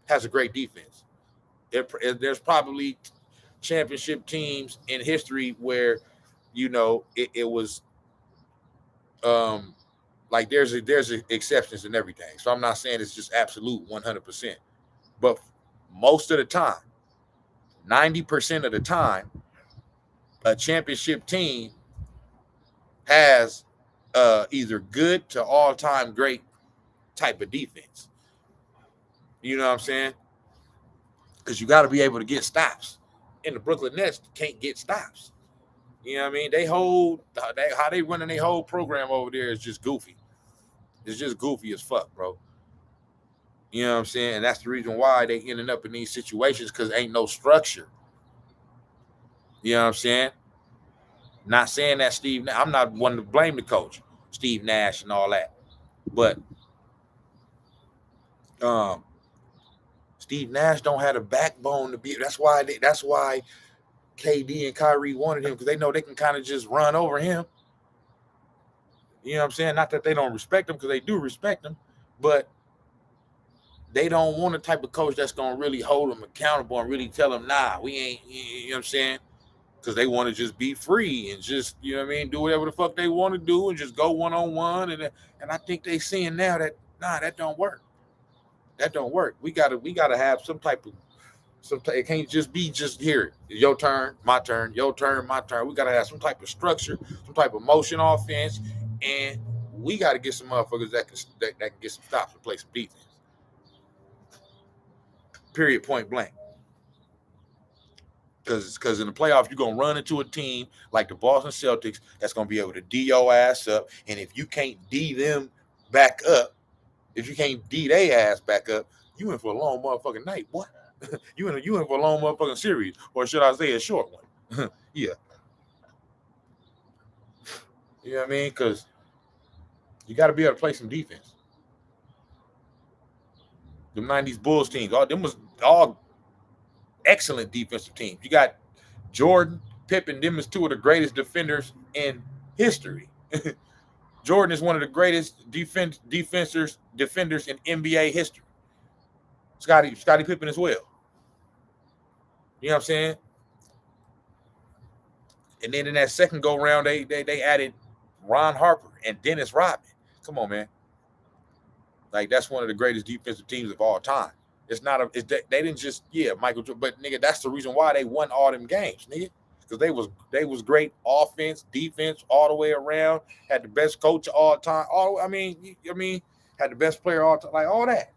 has a great defense. There's probably championship teams in history where, it was like there's exceptions and everything. So I'm not saying it's just absolute 100%, but most of the time, 90% of the time, a championship team has either good to all-time great type of defense. You know what I'm saying? Because you got to be able to get stops. And the Brooklyn Nets can't get stops. You know what I mean? How they running their whole program over there is just goofy. It's just goofy as fuck, bro. You know what I'm saying? And that's the reason why they ended up in these situations, because ain't no structure. You know what I'm saying? Not saying that I'm not one to blame the coach, Steve Nash and all that. But Steve Nash don't have a backbone to be. That's why KD and Kyrie wanted him, because they know they can kind of just run over him. You know what I'm saying? Not that they don't respect him, because they do respect him, but they don't want a type of coach that's going to really hold them accountable and really tell them, nah, we ain't, you know what I'm saying? Because they want to just be free and just, you know what I mean, do whatever the fuck they want to do and just go one-on-one. And I think they seeing now that, nah, that don't work. That don't work. We gotta have some type of, it can't just be just here, your turn, my turn, your turn, my turn. We gotta have some type of structure, some type of motion offense, and we gotta get some motherfuckers that can get some stops and play some defense. Period, point blank. Because in the playoffs, you're going to run into a team like the Boston Celtics that's going to be able to D your ass up. And if you can't D them back up, if you can't D their ass back up, you in for a long motherfucking night, boy. you in for a long motherfucking series. Or should I say a short one? Yeah. You know what I mean? Because you got to be able to play some defense. The 90s Bulls teams, all them was all excellent defensive teams. You got Jordan, Pippen, them is two of the greatest defenders in history. Jordan is one of the greatest defenders in NBA history. Scottie Pippen as well. You know what I'm saying? And then in that second go round, they added Ron Harper and Dennis Rodman. Come on, man. Like, that's one of the greatest defensive teams of all time. It's not they didn't just Michael Jordan, but nigga, that's the reason why they won all them games, nigga. Because they was great offense, defense all the way around. Had the best coach all time. Had the best player all time, like all that.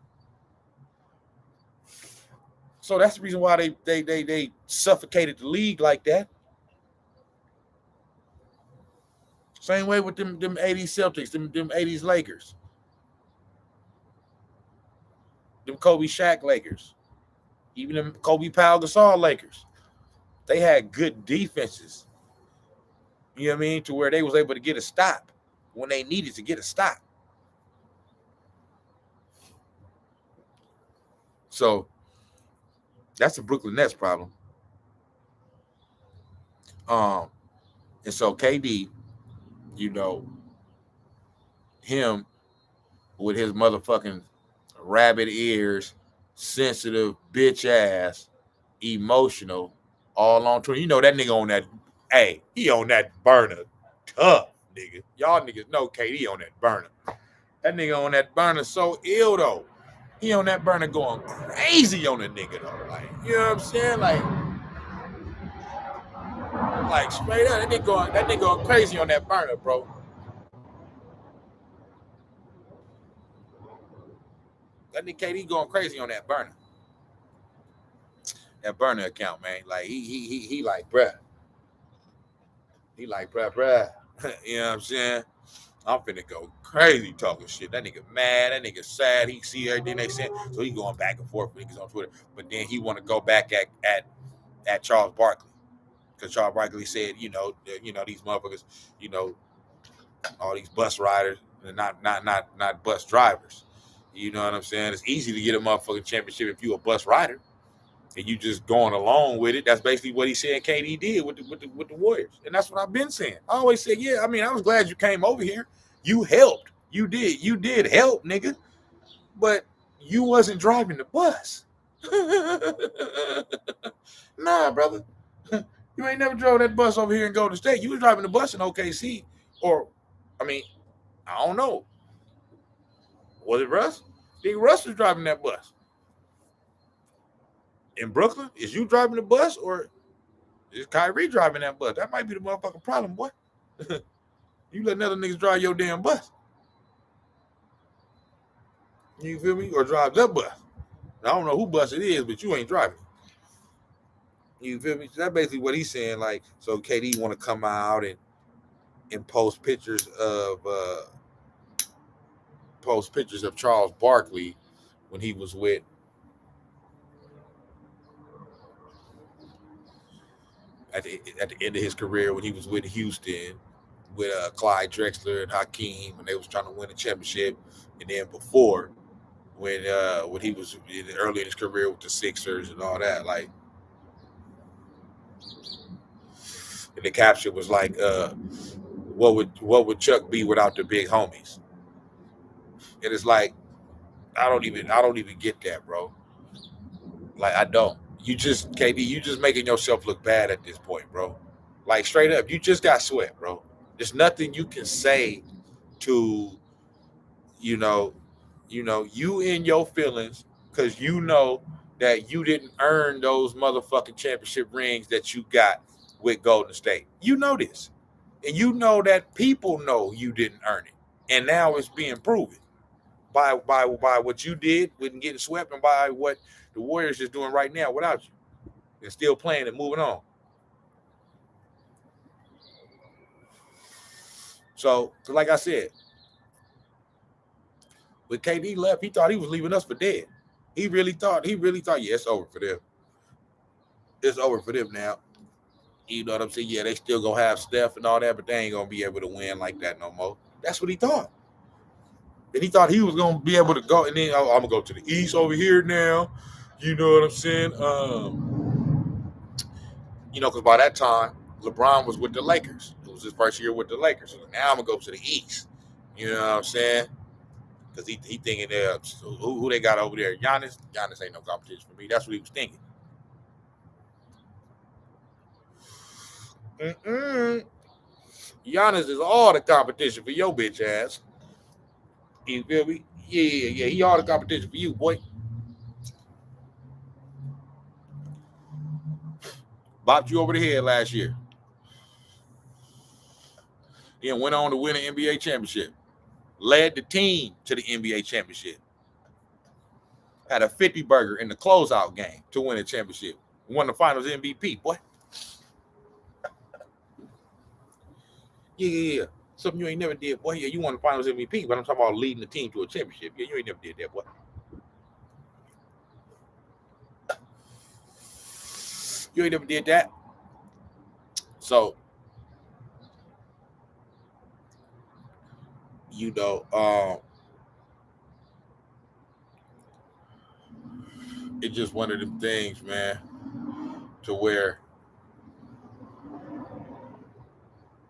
So that's the reason why they suffocated the league like that. Same way with them 80s Celtics, them 80s Lakers. Them Kobe Shaq Lakers. Even them Kobe Pau Gasol Lakers. They had good defenses. You know what I mean? To where they was able to get a stop when they needed to get a stop. So that's the Brooklyn Nets problem. And so KD, you know, him with his motherfucking rabbit ears, sensitive bitch ass, emotional, all on tour. You know that nigga on that, he on that burner tough, nigga. Y'all niggas know KD on that burner. That nigga on that burner so ill though. He on that burner going crazy on the nigga though. Like, you know what I'm saying? Like straight up, that nigga going crazy on that burner, bro. That nigga KD going crazy on that burner. That burner account, man. Like he like, bruh. He like, bruh. You know what I'm saying? I'm finna go crazy talking shit. That nigga mad. That nigga sad. He see everything they said. So he going back and forth with niggas on Twitter. But then he want to go back at Charles Barkley. Because Charles Barkley said, these motherfuckers, all these bus riders, not bus drivers. You know what I'm saying? It's easy to get a motherfucking championship if you a bus rider. And you just going along with it. That's basically what he said KD did with the Warriors. And that's what I've been saying. I always say, I was glad you came over here. You helped. You did help, nigga. But you wasn't driving the bus. Nah, brother. You ain't never drove that bus over here in Golden State. You was driving the bus in OKC. Or, I don't know. Was it Russ? I think Russ was driving that bus. In Brooklyn, is you driving the bus or is Kyrie driving that bus? That might be the motherfucking problem, boy. You let other niggas drive your damn bus. You feel me? Or drive that bus. I don't know who bus it is, but you ain't driving. You feel me? So that's basically what he's saying. Like, so KD want to come out and post pictures of Charles Barkley when he was with at the end of his career when he was with Houston with Clyde Drexler and Hakeem when they was trying to win a championship, and then before when he was early in his career with the Sixers and all that. Like, and the caption was like, what would Chuck be without the big homies? And it's like, I don't even get that, bro. Like, I don't. KD, you just making yourself look bad at this point, bro. Like, straight up, you just got swept, bro. There's nothing you can say to, you in your feelings, because you know that you didn't earn those motherfucking championship rings that you got with Golden State. You know this. And you know that people know you didn't earn it. And now it's being proven by what you did with getting swept and by what the Warriors is doing right now without you. They're still playing and moving on. So like I said, when KD left, he thought he was leaving us for dead. He really thought, yeah, it's over for them. It's over for them now. You know what I'm saying? Yeah, they still gonna have Steph and all that, but they ain't gonna be able to win like that no more. That's what he thought. And he thought he was gonna be able to go, and then I'm gonna go to the East over here now. You know what I'm saying? Because by that time LeBron was with the Lakers. It was his first year with the Lakers. So now I'm gonna go to the East. You know what I'm saying? Because he thinking who they got over there? Giannis. Giannis ain't no competition for me. That's what he was thinking. Giannis is all the competition for your bitch ass. You feel me? Yeah. He all the competition for you, boy. Bopped you over the head last year. Then went on to win an NBA championship. Led the team to the NBA championship. Had a 50 burger in the closeout game to win a championship. Won the finals MVP, boy. Yeah. Something you ain't never did, boy. Yeah, you won the finals MVP, but I'm talking about leading the team to a championship. Yeah, you ain't never did that, boy. You ain't never did that. So, it's just one of them things, man, to where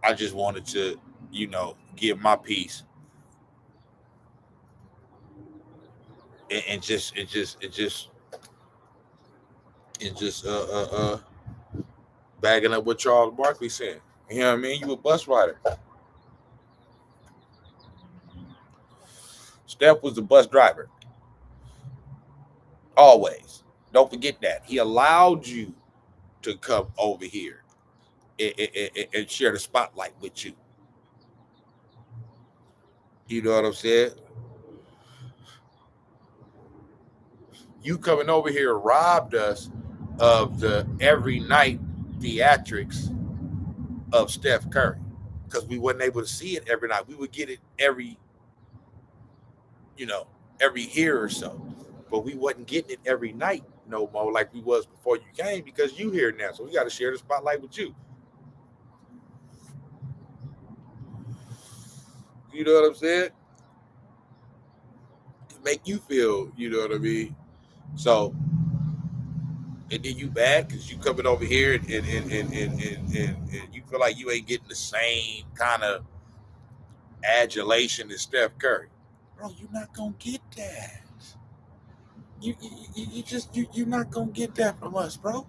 I just wanted to, give my piece and just bagging up what Charles Barkley said. You know what I mean? You a bus rider. Steph was the bus driver. Always. Don't forget that. He allowed you to come over here and share the spotlight with you. You know what I'm saying? You coming over here robbed us of the every night theatrics of Steph Curry because we wasn't able to see it every night. We would get it every year or so, but we wasn't getting it every night no more like we was before you came because you here now. So we got to share the spotlight with you. You know what I'm saying? Make you feel, you know what I mean? So, and then you bad because you coming over here and you feel like you ain't getting the same kind of adulation as Steph Curry. Bro, you're not gonna get that. You're not gonna get that from us, bro.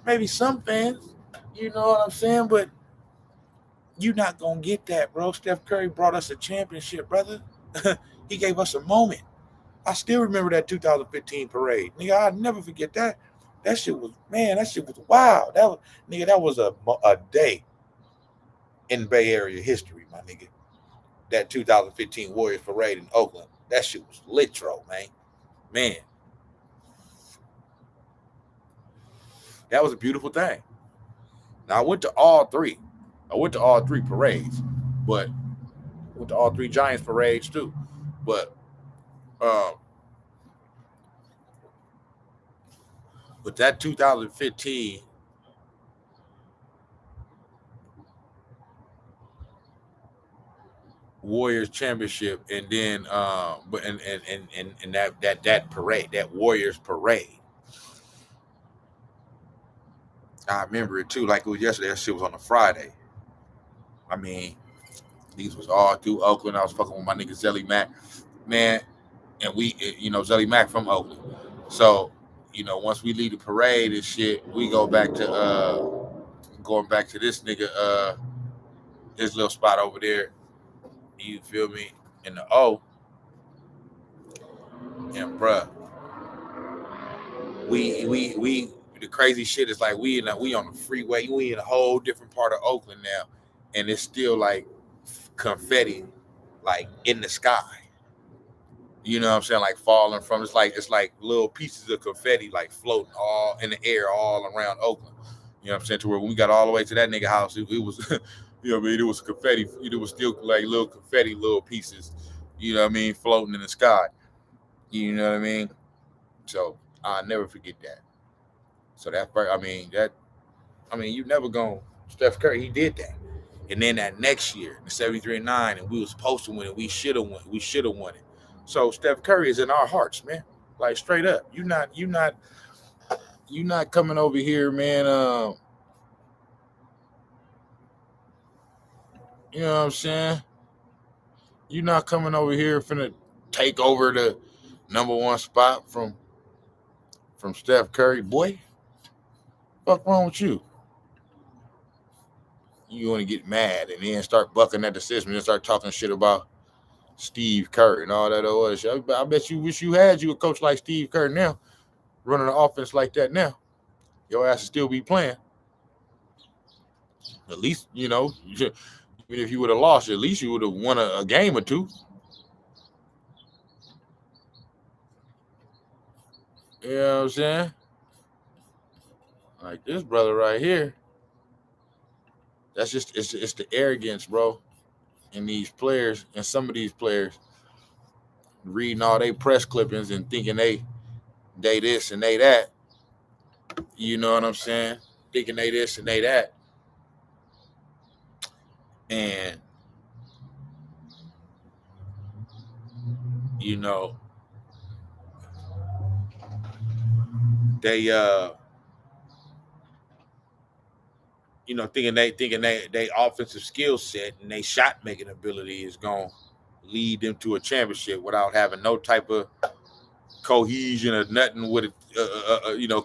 Maybe some fans, you know what I'm saying, but you're not gonna get that, bro. Steph Curry brought us a championship, brother. He gave us a moment. I still remember that 2015 parade. Nigga, I'll never forget that. That shit was wild. That was a day in Bay Area history, my nigga. That 2015 Warriors parade in Oakland. That shit was litro, man. Man. That was a beautiful thing. Now, I went to all three. Parades, but went to all three Giants parades too. But that 2015 Warriors championship, and then that parade, that Warriors parade, I remember it too, like it was yesterday. That shit was on a Friday. I mean, these was all through Oakland. I was fucking with my nigga Zelly Mack, man, and we, Zelly Mack from Oakland. So, once we leave the parade and shit, we go back to going back to this nigga his little spot over there. You feel me? In the O. And bruh, we the crazy shit is like we on the freeway. We in a whole different part of Oakland now, and it's still like confetti, like in the sky. You know what I'm saying? Like falling from it's like little pieces of confetti like floating all in the air all around Oakland. You know what I'm saying? To where when we got all the way to that nigga house, it was you know what I mean? It was confetti. It was still like little confetti, little pieces. You know what I mean? Floating in the sky. You know what I mean? So I'll never forget that. So you never gonna Steph Curry, he did that. And then that next year, the 73-9, and we was supposed to win it. We should have won. We should have won it. So Steph Curry is in our hearts, man. Like straight up. You're not coming over here, man. You know what I'm saying? You're not coming over here finna take over the number one spot from Steph Curry, boy. What's wrong with you? You want to get mad and then start bucking at the system and start talking shit about Steve Kerr and all that other shit. I bet you wish you had a coach like Steve Kerr now, running an offense like that now. Your ass would still be playing. At least, even if you would have lost, at least you would have won a game or two. You know what I'm saying? Like this brother right here. That's just it's the arrogance, bro. And these players, and some of these players reading all they press clippings and thinking they this and they that. You know what I'm saying? Thinking they this and they that. And they thinking they offensive skill set and they shot making ability is gonna lead them to a championship without having no type of cohesion or nothing with it,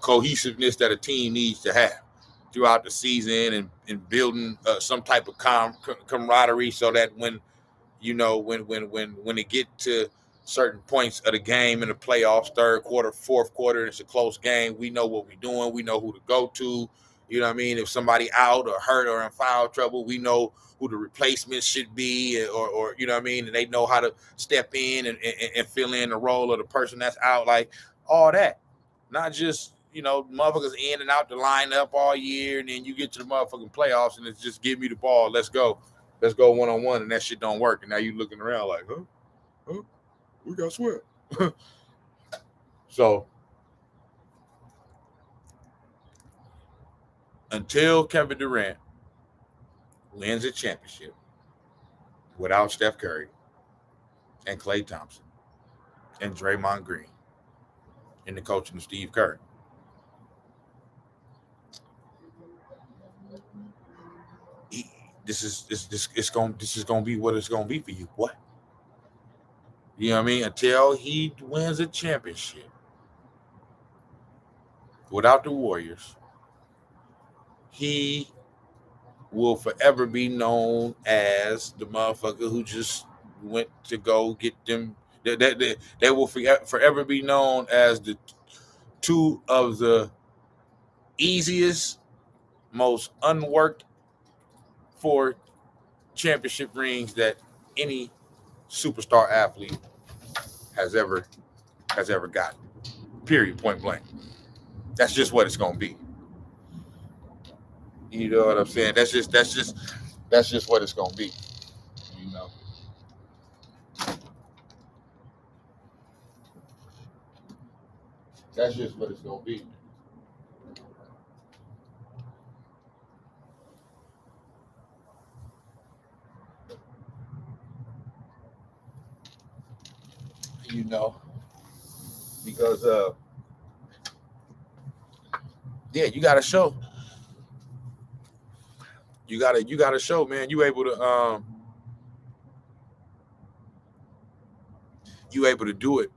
cohesiveness that a team needs to have throughout the season and building some type of camaraderie so that when it get to certain points of the game in the playoffs, third quarter, fourth quarter, it's a close game. We know what we're doing. We know who to go to. You know what I mean? If somebody out or hurt or in foul trouble, we know who the replacement should be, or you know what I mean? And they know how to step in and fill in the role of the person that's out, like all that. Not just, motherfuckers in and out the lineup all year, and then you get to the motherfucking playoffs and it's just give me the ball, let's go one-on-one, and that shit don't work. And now you looking around like, huh? We got swept. So until Kevin Durant wins a championship without Steph Curry and Klay Thompson and Draymond Green and the coaching of Steve Kerr, this is gonna be what it's gonna be for you, boy. You know what I mean? Until he wins a championship without the Warriors, he will forever be known as the motherfucker who just went to go get them. They will forever be known as the two of the easiest, most unworked for championship rings that any superstar athlete has ever gotten. Period. Point blank. That's just what it's gonna be. You know what I'm saying? That's just what it's gonna be. That's just what it's gonna be. Because you gotta show. You gotta show, man. You able to do it,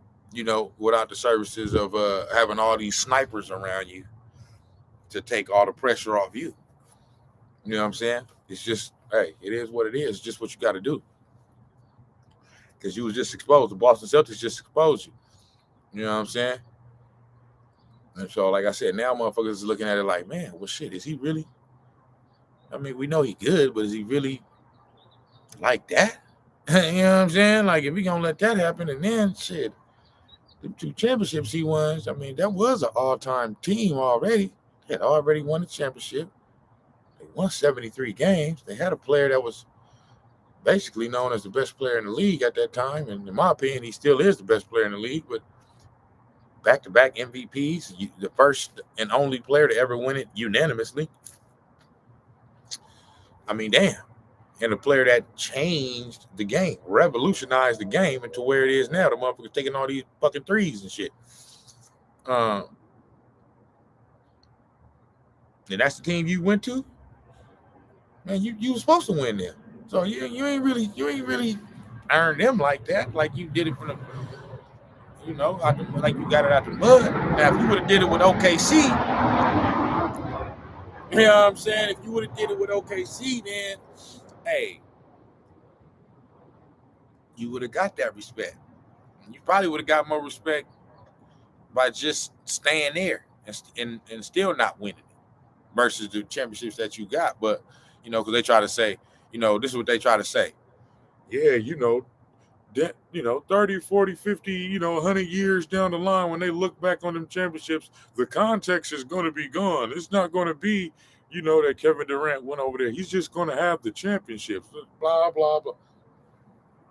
without the services of having all these snipers around you to take all the pressure off you. You know what I'm saying? It's just, hey, it is what it is. It's just what you got to do. Because you was just exposed. The Boston Celtics just exposed you. You know what I'm saying? And so, like I said, now motherfuckers is looking at it like, man, well, shit, is he really? I mean, we know he good, but is he really like that? You know what I'm saying? Like, if we gonna let that happen, and then shit, the 2 championships he won, I mean, that was an all-time team already. They had already won the championship. They won 73 games. They had a player that was basically known as the best player in the league at that time. And in my opinion, he still is the best player in the league, but back-to-back MVPs, the first and only player to ever win it unanimously. I mean, damn. and a player that changed the game, revolutionized the game into where it is now. The motherfuckers taking all these fucking threes and shit. And that's the team you went to. Man, you were supposed to win there. So you ain't really earned them like that. Like you did it from the, like you got it out the mud. Now if you would have did it with OKC, you know what I'm saying? If you would have did it with OKC, then hey, you would have got that respect. You probably would have got more respect by just staying there and still not winning it versus the championships that you got. But, because they try to say, this is what they try to say. Yeah, that, 30, 40, 50, 100 years down the line, when they look back on them championships, the context is going to be gone. It's not going to be, that Kevin Durant went over there. He's just going to have the championships, blah, blah, blah.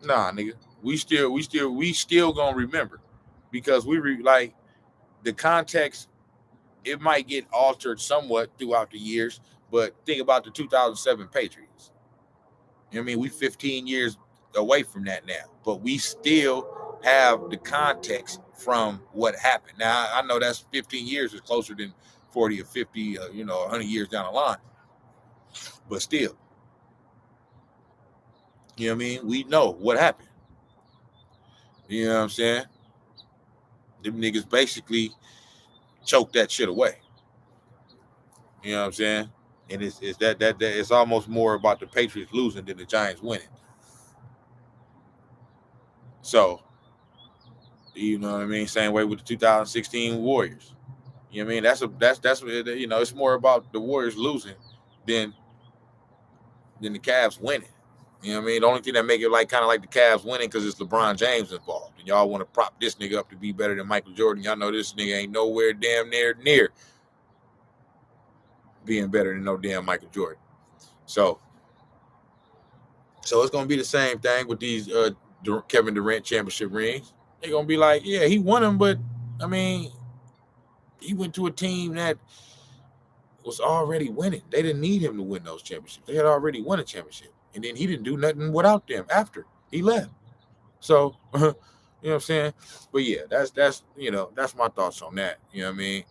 Nah, nigga, we still going to remember because the context, it might get altered somewhat throughout the years, but think about the 2007 Patriots. We 15 years away from that now, but we still have the context from what happened. Now, I know that's 15 years is closer than 40 or 50, 100 years down the line, but still, we know what happened. You know what I'm saying? Them niggas basically choked that shit away. You know what I'm saying? And it's that it's almost more about the Patriots losing than the Giants winning. So, you know what I mean? Same way with the 2016 Warriors. You know what I mean? That's it's more about the Warriors losing than the Cavs winning. You know what I mean? The only thing that make it kind of like the Cavs winning because it's LeBron James involved. And y'all want to prop this nigga up to be better than Michael Jordan. Y'all know this nigga ain't nowhere damn near being better than no damn Michael Jordan. So it's going to be the same thing with these Kevin Durant championship rings. They're going to be like, yeah, he won them, but, he went to a team that was already winning. They didn't need him to win those championships. They had already won a championship. And then he didn't do nothing without them after he left. So, you know what I'm saying? But yeah, that's my thoughts on that. You know what I mean?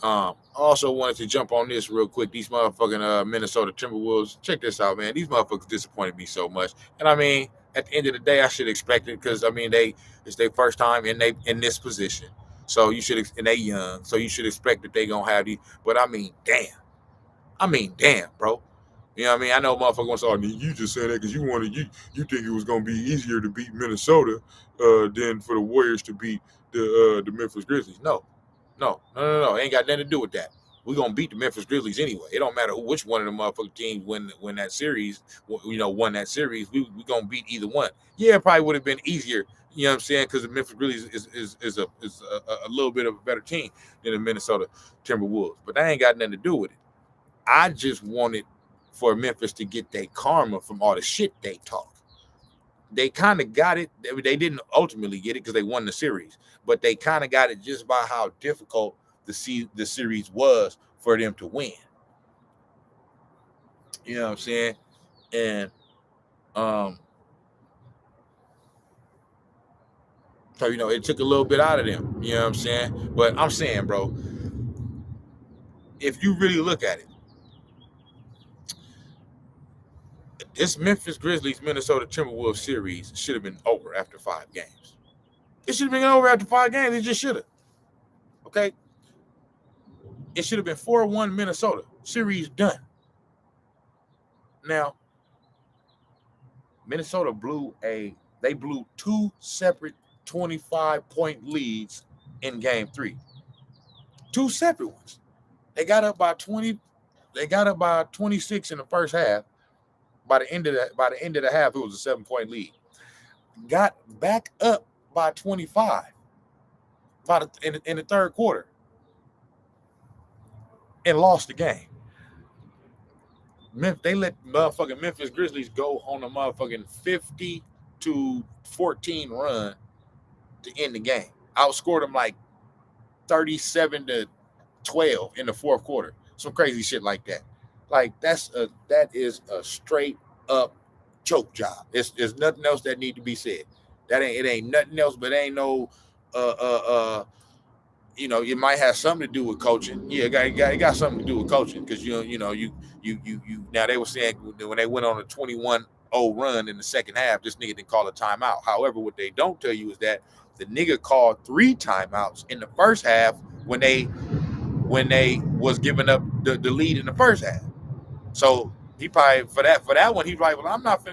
I also wanted to jump on this real quick. These motherfucking Minnesota Timberwolves. Check this out, man. These motherfuckers disappointed me so much. And at the end of the day, I should expect it because it's their first time in this position. So you should, and they young. So you should expect that they gonna have these. But damn, bro. You know what I mean? I know motherfuckers want to say, you just said that because you think it was gonna be easier to beat Minnesota than for the Warriors to beat the Memphis Grizzlies. No. It ain't got nothing to do with that. We're gonna beat the Memphis Grizzlies anyway. It don't matter which one of the motherfucking teams win that series, won that series. We gonna beat either one. Yeah, it probably would have been easier, you know what I'm saying? Because the Memphis Grizzlies is a little bit of a better team than the Minnesota Timberwolves. But that ain't got nothing to do with it. I just wanted for Memphis to get their karma from all the shit they talk. They kind of got it. They didn't ultimately get it because they won the series, but they kind of got it just by how difficult the series was for them to win. You know what I'm saying? And so it took a little bit out of them. You know what I'm saying? But I'm saying, bro, if you really look at it, this Memphis Grizzlies Minnesota Timberwolves series should have been over after 5 games. It should have been over after 5 games. It just should have. Okay? It should have been 4-1 Minnesota. Series done. Now, Minnesota blew 2 separate 25-point leads in game 3. 2 separate ones. They got up by 20. They got up by 26 in the first half. By the end of the half, it was a 7-point lead. Got back up by 25 in the third quarter and lost the game. They let motherfucking Memphis Grizzlies go on a motherfucking 50-14 run to end the game. Outscored them like 37-12 in the fourth quarter. Some crazy shit like that. Like that is a straight up choke job. There's nothing else that need to be said. It ain't nothing else, but ain't no it might have something to do with coaching. Yeah, it got something to do with coaching because you now they were saying when they went on a 21-0 run in the second half, this nigga didn't call a timeout. However, what they don't tell you is that the nigga called 3 timeouts in the first half when they was giving up the lead in the first half. So he probably for that one he's like, well, I'm not.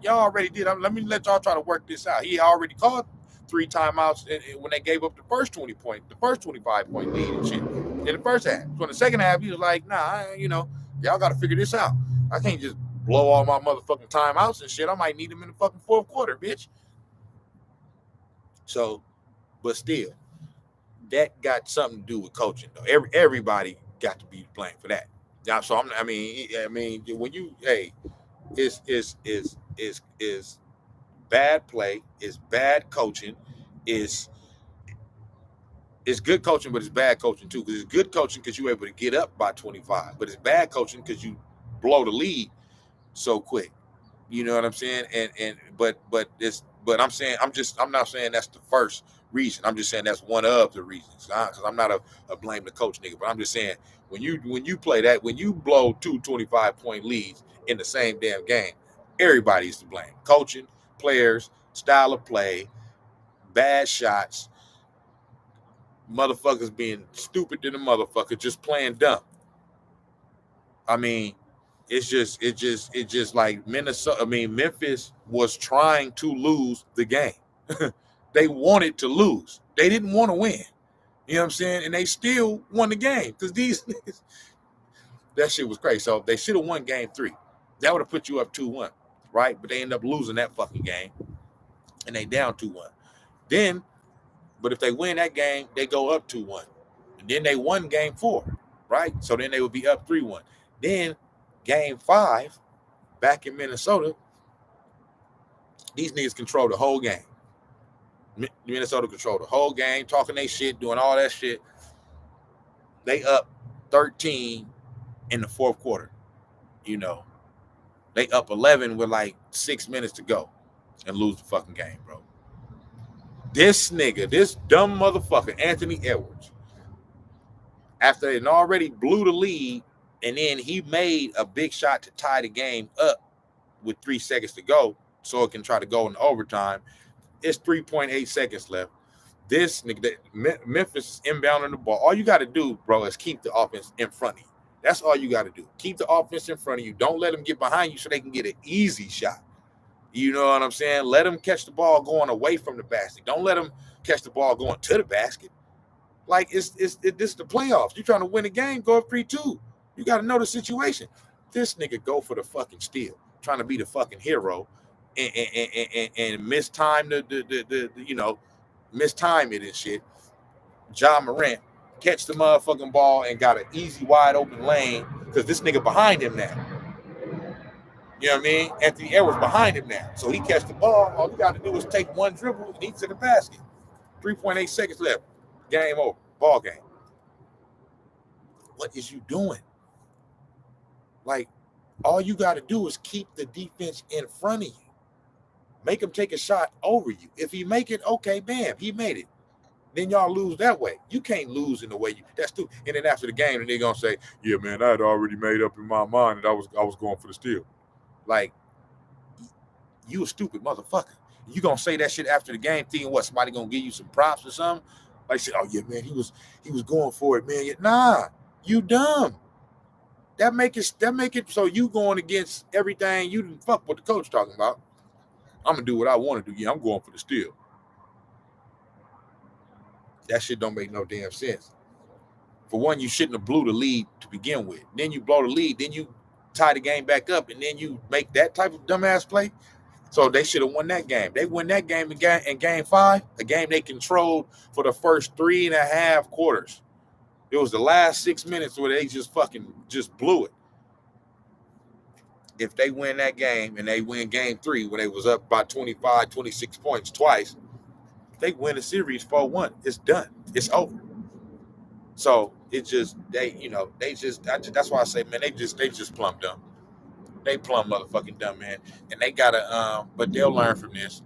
Y'all already did. Let me let y'all try to work this out. He already called 3 timeouts when they gave up the first 25-point lead and shit in the first half. So in the second half, he was like, nah, y'all got to figure this out. I can't just blow all my motherfucking timeouts and shit. I might need them in the fucking fourth quarter, bitch. So, but still, that got something to do with coaching, though. Everybody got to be blamed for that. Yeah, so I mean, when you is bad play, is bad coaching, is good coaching, but it's bad coaching too. Because it's good coaching because you're able to get up by 25, but it's bad coaching because you blow the lead so quick. You know what I'm saying? But I'm saying I'm not saying that's the first reason. I'm just saying that's one of the reasons. Because I'm not a blame the coach nigga, but I'm just saying when you play that, when you blow 2 25-point leads in the same damn game, everybody's to blame. Coaching, players, style of play, bad shots, motherfuckers being stupid than a motherfucker, just playing dumb. I mean, it's just like Memphis was trying to lose the game. They wanted to lose. They didn't want to win. You know what I'm saying? And they still won the game because these niggas, that shit was crazy. So they should have won game 3. That would have put you up 2-1, right? But they end up losing that fucking game, and they down 2-1. Then, but if they win that game, they go up 2-1, and then they won game 4, right? So then they would be up 3-1. Then game 5, back in Minnesota, these niggas control the whole game. Minnesota control the whole game, talking they shit, doing all that shit. They up 13 in the fourth quarter. They up 11 with like 6 minutes to go and lose the fucking game, bro. This nigga, this dumb motherfucker, Anthony Edwards, after they already blew the lead, and then he made a big shot to tie the game up with 3 seconds to go so it can try to go in overtime. It's 3.8 seconds left. This nigga, Memphis is inbounding the ball. All you got to do, bro, is keep the offense in front of you. That's all you got to do. Keep the offense in front of you. Don't let them get behind you so they can get an easy shot. You know what I'm saying? Let them catch the ball going away from the basket. Don't let them catch the ball going to the basket. Like, this is the playoffs. You're trying to win a game, go up 3-2. You got to know the situation. This nigga go for the fucking steal, trying to be the fucking hero, and mistime mistime it and shit. Ja Morant catch the motherfucking ball and got an easy wide open lane because this nigga behind him now. You know what I mean? Anthony Edwards behind him now. So he catch the ball. All you got to do is take one dribble and he's to the basket. 3.8 seconds left. Game over. Ball game. What is you doing? Like, all you got to do is keep the defense in front of you. Make him take a shot over you. If he make it, okay, bam, he made it. Then y'all lose that way. You can't lose in the way you. That's too. And then after the game, and they're gonna say, "Yeah, man, I had already made up in my mind that I was going for the steal." Like, you a stupid motherfucker. You gonna say that shit after the game, thinking what? Somebody gonna give you some props or something? Like, say, "Oh yeah, man, he was going for it, man." Nah, you dumb. That make it so you going against everything you didn't fuck what the coach talking about. I'm gonna do what I want to do. Yeah, I'm going for the steal. That shit don't make no damn sense. For one, you shouldn't have blew the lead to begin with. Then you blow the lead, then you tie the game back up, and then you make that type of dumbass play. So they should have won that game. They won that game in game 5, a game they controlled for the first 3.5 quarters. It was the last 6 minutes where they just blew it. If they win that game and they win game 3 when they was up by 25, 26 points twice, they win the series 4-1. It's done. It's over. So it just that's why I say, man, they just plum dumb. They plumb motherfucking dumb, man. And they gotta, but they'll learn from this.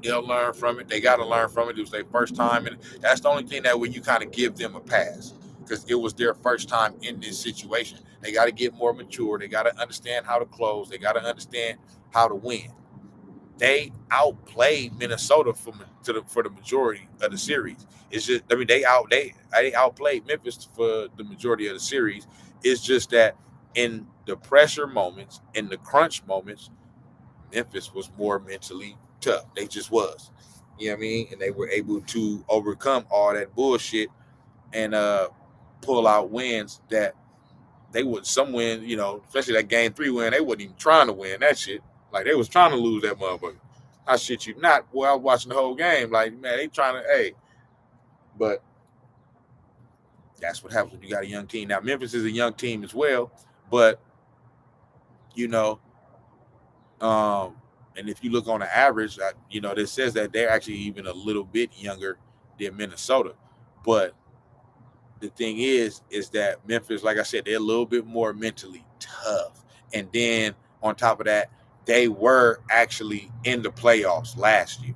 They'll learn from it. They gotta learn from it. It was their first time, and that's the only thing that when you kind of give them a pass because it was their first time in this situation. They got to get more mature. They got to understand how to close. They got to understand how to win. They outplayed Minnesota for the majority of the series. It's just, I mean, they outplayed Memphis for the majority of the series. It's just that in the pressure moments, in the crunch moments, Memphis was more mentally tough. They just was. You know what I mean? And they were able to overcome all that bullshit and pull out wins that they would some win, especially that game 3 win, they wasn't even trying to win that shit. Like they was trying to lose that motherfucker. I shit you not. Well, I was watching the whole game. Like, man, they trying to, but that's what happens when you got a young team. Now, Memphis is a young team as well, but and if you look on the average, that says that they're actually even a little bit younger than Minnesota. But the thing is that Memphis, like I said, they're a little bit more mentally tough. And then on top of that, they were actually in the playoffs last year.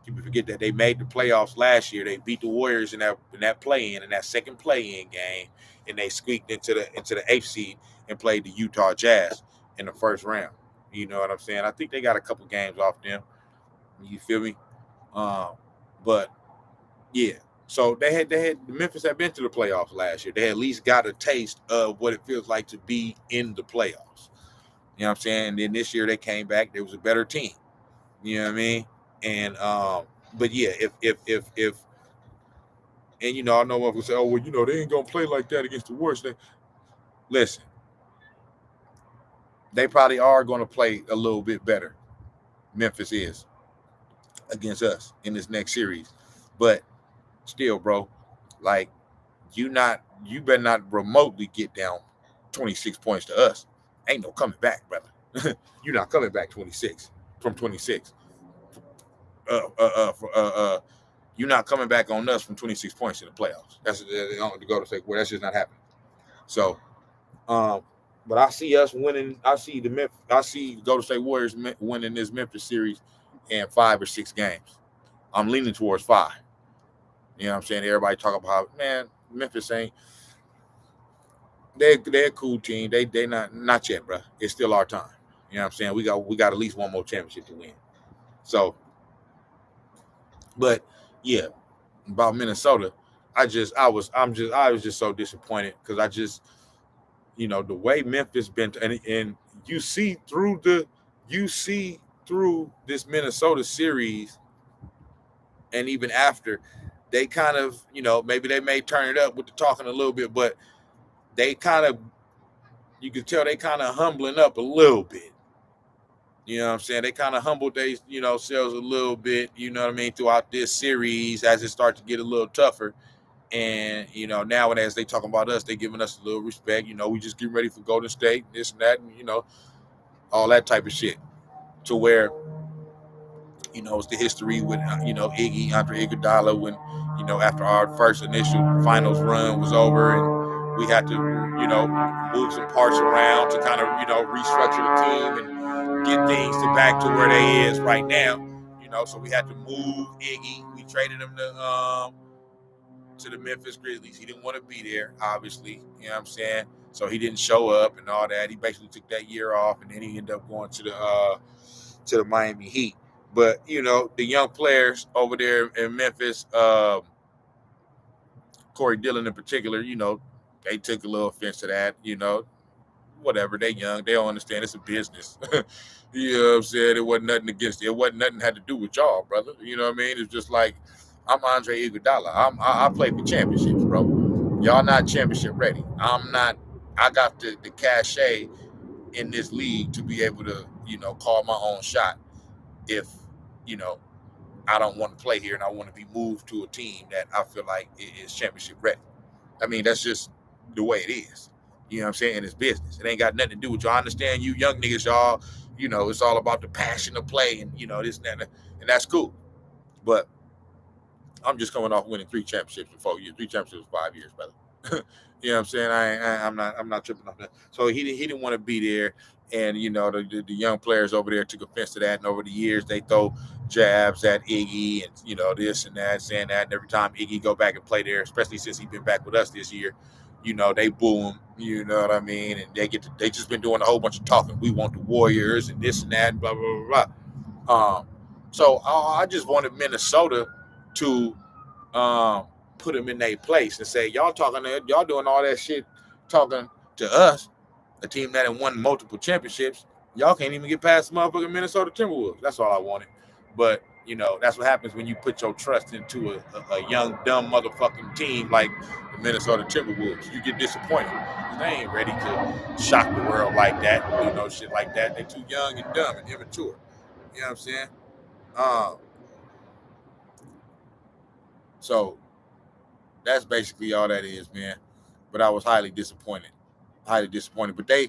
People forget that they made the playoffs last year. They beat the Warriors in that play-in, in that second play-in game, and they squeaked into the 8th seed and played the Utah Jazz in the first round. You know what I'm saying? I think they got a couple games off them. You feel me? But yeah. So Memphis had been to the playoffs last year. They at least got a taste of what it feels like to be in the playoffs. You know what I'm saying? And then this year they came back. There was a better team. You know what I mean? And but yeah, if and I know one will say, oh well, they ain't gonna play like that against the Warriors. Listen, they probably are gonna play a little bit better. Memphis is against us in this next series, but still, bro, like you better not remotely get down 26 points to us. Ain't no coming back, brother. You're not coming back 26 from 26. You're not coming back on us from 26 points in the playoffs. That's to go to say, well, that's just not happening. So, but I see us winning. I see Golden State Warriors winning this Memphis series in 5 or 6 games. I'm leaning towards 5. You know what I'm saying? Everybody talk about, man, Memphis ain't. They're a cool team. They not yet, bro. It's still our time. You know what I'm saying? We got at least one more championship to win. So, but yeah, about Minnesota, I was just so disappointed because I just, the way Memphis been and you see through this Minnesota series, and even after, they kind of, maybe they may turn it up with the talking a little bit, but they kind of, you can tell they kind of humbling up a little bit. You know what I'm saying? They kind of humbled they, selves a little bit, throughout this series as it starts to get a little tougher. And, nowadays they talking about us, they giving us a little respect. We just getting ready for Golden State, this and that, and, all that type of shit. To where, it's the history with, Andre Iguodala when, after our first initial finals run was over and we had to, move some parts around to kind of, restructure the team and get things back to where they is right now. So we had to move Iggy. We traded him to the Memphis Grizzlies. He didn't want to be there, obviously. You know what I'm saying? So he didn't show up and all that. He basically took that year off, and then he ended up going to the Miami Heat. But, the young players over there in Memphis, Corey Dillon in particular, they took a little offense to that, whatever. They young. They don't understand it's a business. You know what I'm saying? It wasn't nothing against it. It wasn't nothing had to do with y'all, brother. You know what I mean? It's just like, I'm Andre Iguodala. I play for championships, bro. Y'all not championship ready. I'm not. I got the cachet in this league to be able to, call my own shot if, I don't want to play here and I want to be moved to a team that I feel like is championship ready. I mean, that's just the way it is. You know what I'm saying? And it's business. It ain't got nothing to do with y'all. I understand you young niggas, y'all, it's all about the passion of play and, this and that. And that's cool. But I'm just coming off winning 3 championships in 4 years. 3 championships in 5 years, brother. You know what I'm saying? I'm not tripping on that. So he didn't want to be there. And the young players over there took offense to that. And over the years, they throw jabs at Iggy and this and that, saying that. And every time Iggy go back and play there, especially since he's been back with us this year, they boo him. You know what I mean? And they just been doing a whole bunch of talking. We want the Warriors and this and that, blah blah blah blah. So I just wanted Minnesota to put them in their place and say, y'all doing all that shit, talking to us, a team that had won multiple championships. Y'all can't even get past the motherfucking Minnesota Timberwolves. That's all I wanted. But that's what happens when you put your trust into a young dumb motherfucking team like the Minnesota Timberwolves. You get disappointed. They ain't ready to shock the world like that, shit like that. They're too young and dumb and immature. You know what I'm saying? So that's basically all that is, man. But I was highly disappointed. But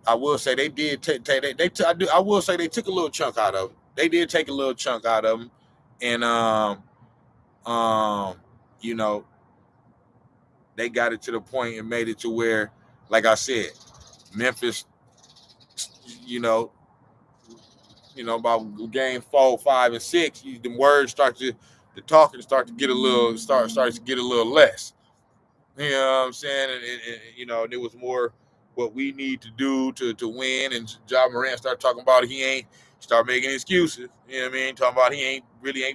I will say they did I will say they took a little chunk out of them. They did take a little chunk out of them, and they got it to the point and made it to where, like I said, Memphis, about game 4, 5, and 6, the words the talking start to get a little starts to get a little less. You know what I'm saying? And it was more what we need to do to win. And Ja Morant started talking about start making excuses. You know what I mean? Talking about he ain't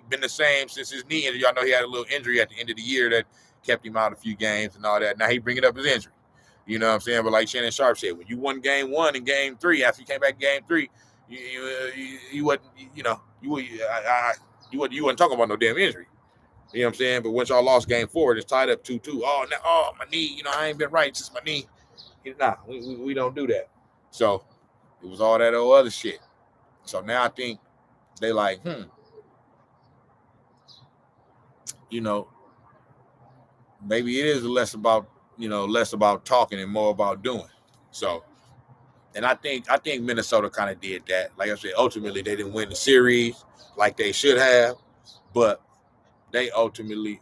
been the same since his knee. And y'all know he had a little injury at the end of the year that kept him out a few games and all that. Now he bringing up his injury. You know what I'm saying? But like Shannon Sharp said, when you won game 1 and game 3, after you came back game 3, you wasn't, you wasn't talking about no damn injury. You know what I'm saying? But once y'all lost game 4, it's tied up 2-2. My knee, I ain't been right since my knee. Nah, we don't do that. So it was all that old other shit. So now I think they like, maybe it is less about talking and more about doing. So, and I think Minnesota kind of did that. Like I said, ultimately they didn't win the series like they should have, but they ultimately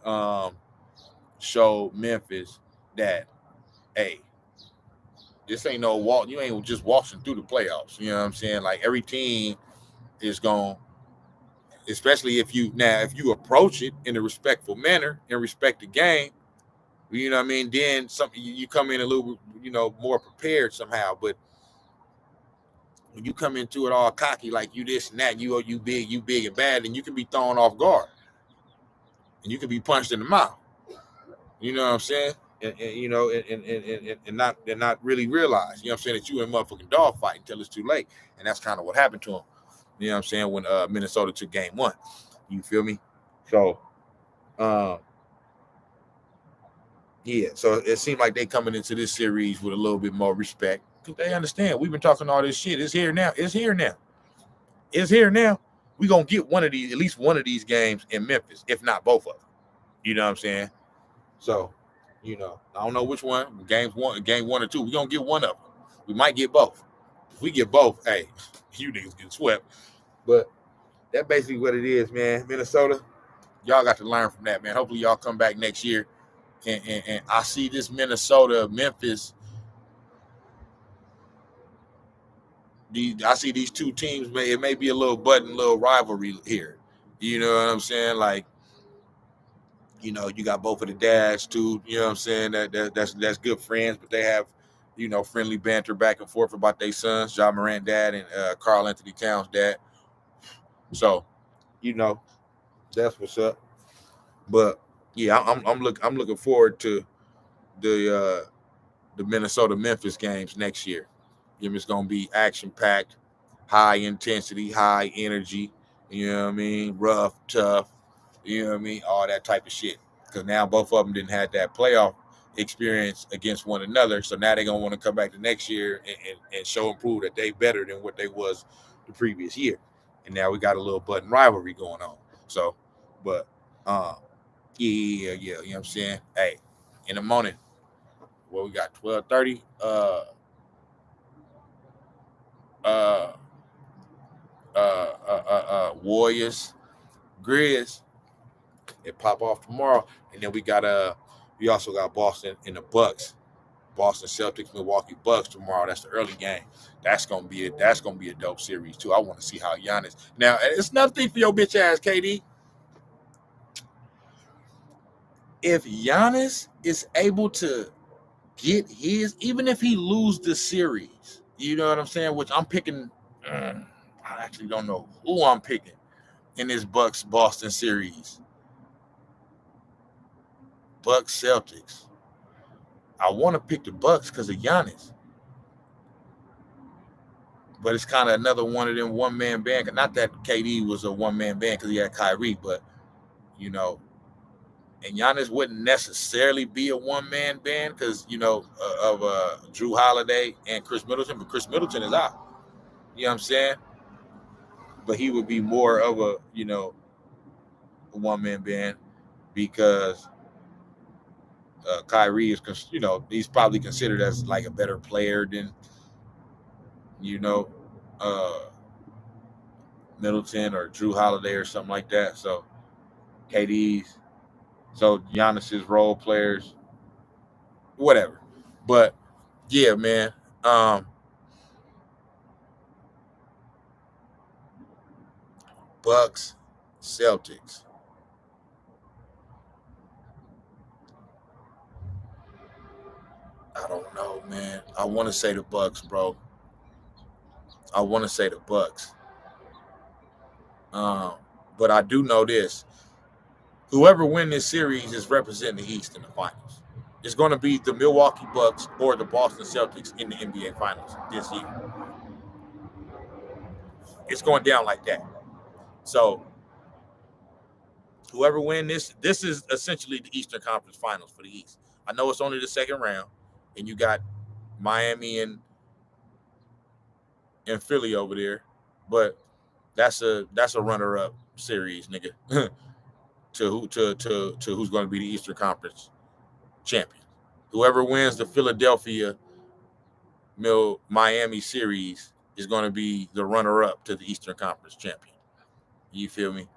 showed Memphis that, hey, this ain't no walk. You ain't just walking through the playoffs. You know what I'm saying? Like every team is going, especially if you approach it in a respectful manner and respect the game. You know what I mean? Then you come in a little, more prepared somehow. But when you come into it all cocky, like you this and that, you big and bad, and you can be thrown off guard, and you can be punched in the mouth. You know what I'm saying? And not really realize, you know what I'm saying, that you in motherfucking dog fight until it's too late. And that's kind of what happened to him. You know what I'm saying? When Minnesota took game 1. You feel me? So yeah, so it seemed like they coming into this series with a little bit more respect. Because they understand we've been talking all this shit. It's here now. We're gonna get at least one of these games in Memphis, if not both of them. You know what I'm saying? So, I don't know which one. Game 1 or 2. We're going to get one of them. We might get both. If we get both, hey, you niggas get swept. But that's basically what it is, man. Minnesota, y'all got to learn from that, man. Hopefully y'all come back next year. And I see this Minnesota-Memphis. I see these two teams. It may be a little rivalry here. You know what I'm saying? Like, you got both of the dads too. You know what I'm saying? That's good friends, but they have, friendly banter back and forth about their sons, Ja Morant dad and Karl Anthony Towns dad. So, that's what's up. But yeah, I'm looking forward to the Minnesota Memphis games next year. It's gonna be action packed, high intensity, high energy. You know what I mean? Rough, tough. You know what I mean? All that type of shit. Because now both of them didn't have that playoff experience against one another. So now they're going to want to come back the next year and show and prove that they better than what they was the previous year. And now we got a little button rivalry going on. So, but, yeah. You know what I'm saying? Hey, in the morning, we got 12:30. Warriors, Grizz. It pop off tomorrow, and then we also got Boston and the Bucks Boston Celtics, Milwaukee Bucks tomorrow. That's the early game. That's gonna be a dope series too. I want to see how Giannis. Now, it's another thing for your bitch ass, KD. If Giannis is able to get his, even if he lose the series, you know what I'm saying? Which I'm picking. I actually don't know who I'm picking in this Bucks Boston series. Bucks Celtics. I want to pick the Bucks because of Giannis. But it's kind of another one of them one-man band. Not that KD was a one-man band because he had Kyrie, but, you know, and Giannis wouldn't necessarily be a one-man band because, you know, of Drew Holiday and Chris Middleton. But Chris Middleton is out. You know what I'm saying? But he would be more of a, you know, a one-man band because Kyrie is, you know, he's probably considered as like a better player than, you know, Middleton or Drew Holiday or something like that. So Giannis's role players, whatever. But yeah, man. Bucks, Celtics. I don't know, man. I want to say the Bucks, bro. I want to say the Bucks. But I do know this. Whoever wins this series is representing the East in the finals. It's going to be the Milwaukee Bucks or the Boston Celtics in the NBA Finals this year. It's going down like that. So whoever wins this is essentially the Eastern Conference Finals for the East. I know it's only the second round, and you got Miami and Philly over there, but that's a runner-up series, nigga. to who's going to be the Eastern Conference champion. Whoever wins the Philadelphia Miami series is going to be the runner-up to the Eastern Conference champion. You feel me?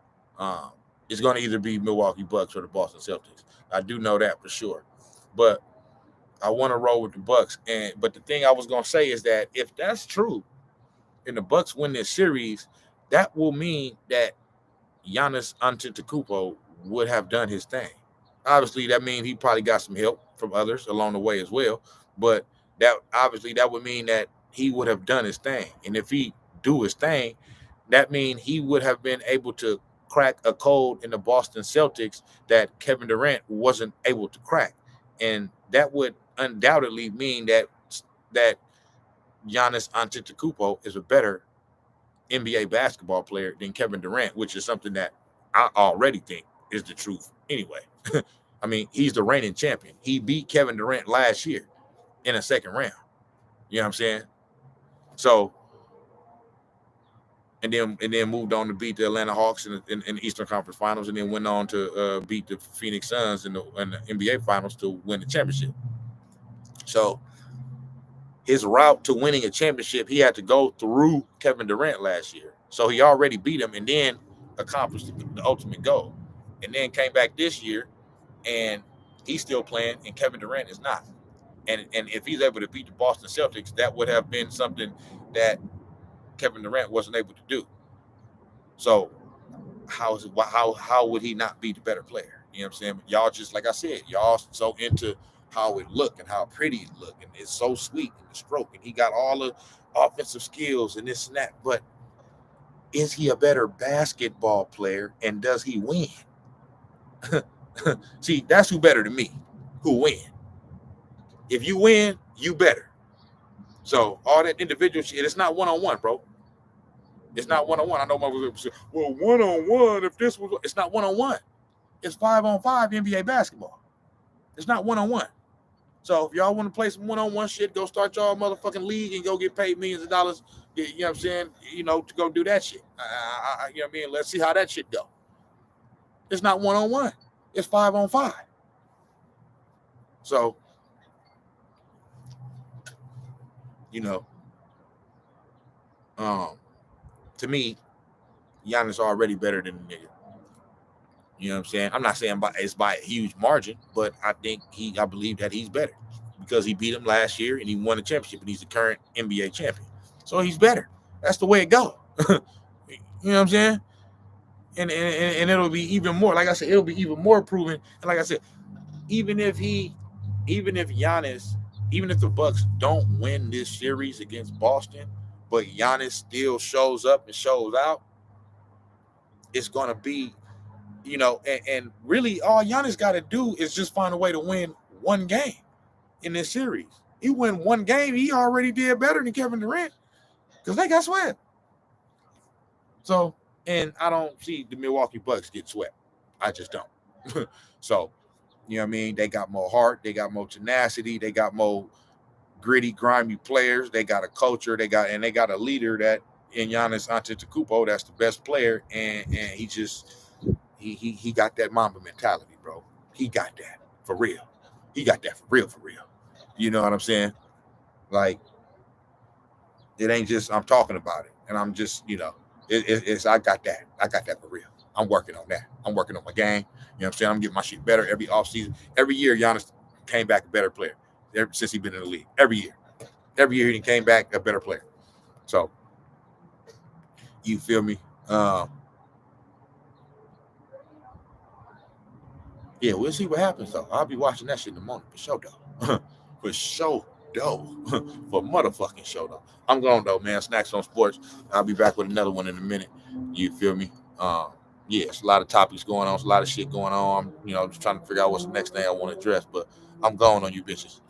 It's going to either be Milwaukee Bucks or the Boston Celtics. I do know that for sure. But I want to roll with the Bucks. But the thing I was going to say is that if that's true and the Bucks win this series, that will mean that Giannis Antetokounmpo would have done his thing. Obviously, that means he probably got some help from others along the way as well. But that would mean that he would have done his thing. And if he do his thing, that means he would have been able to crack a code in the Boston Celtics that Kevin Durant wasn't able to crack. And that would undoubtedly mean that Giannis Antetokounmpo is a better NBA basketball player than Kevin Durant, which is something that I already think is the truth anyway. I mean, he's the reigning champion. He beat Kevin Durant last year in a second round. You know what I'm saying? So, and then moved on to beat the Atlanta Hawks in the Eastern Conference Finals, and then went on to beat the Phoenix Suns in the NBA Finals to win the championship. So, his route to winning a championship, he had to go through Kevin Durant last year. So he already beat him and then accomplished the ultimate goal. And then came back this year and he's still playing and Kevin Durant is not. And if he's able to beat the Boston Celtics, that would have been something that Kevin Durant wasn't able to do. So how would he not be the better player? You know what I'm saying? But y'all just, like I said, y'all so into how it look and how pretty it look, and it's so sweet in the stroke, and he got all the offensive skills and this and that. But is he a better basketball player, and does he win? See, that's who better than me. Who win? If you win, you better. So all that individual shit, it's not one-on-one, bro. It's not one-on-one. I know my people say, well, one-on-one, if this was, it's not one-on-one. It's 5-on-5 NBA basketball. It's not one-on-one. So if y'all want to play some one-on-one shit, go start y'all motherfucking league and go get paid millions of dollars. You know what I'm saying? You know, to go do that shit. You know what I mean? Let's see how that shit go. It's not one-on-one. It's 5-on-5. So, you know, to me, Giannis already better than the nigga. You know what I'm saying? I'm not saying it's by a huge margin, but I believe that he's better because he beat him last year and he won the championship and he's the current NBA champion. So he's better. That's the way it goes. You know what I'm saying? And it'll be even more. Like I said, it'll be even more proven. And like I said, even if the Bucks don't win this series against Boston, but Giannis still shows up and shows out, it's gonna be, and really all Giannis got to do is just find a way to win one game in this series. He win one game, he already did better than Kevin Durant because they got swept. So, and I don't see the Milwaukee Bucks get swept. I just don't. So, you know what I mean? They got more heart, they got more tenacity, they got more gritty, grimy players. They got a culture, they got a leader that in Giannis Antetokounmpo that's the best player, and he just he got that Mamba mentality, bro. He got that for real. He got that for real. You know what I'm saying? Like, it ain't just I'm talking about it, and I'm just it's I got that. I got that for real. I'm working on that. I'm working on my game. You know what I'm saying? I'm getting my shit better every offseason. Every year, Giannis came back a better player since he's been in the league. Every year he came back a better player. So, you feel me? Yeah, we'll see what happens, though. I'll be watching that shit in the morning for sure, though. For sure, though. For motherfucking sure, though. I'm going, though, man. Snax on Sports. I'll be back with another one in a minute. You feel me? Yeah, it's a lot of topics going on. It's a lot of shit going on. I'm, just trying to figure out what's the next thing I want to address, but I'm going on you bitches.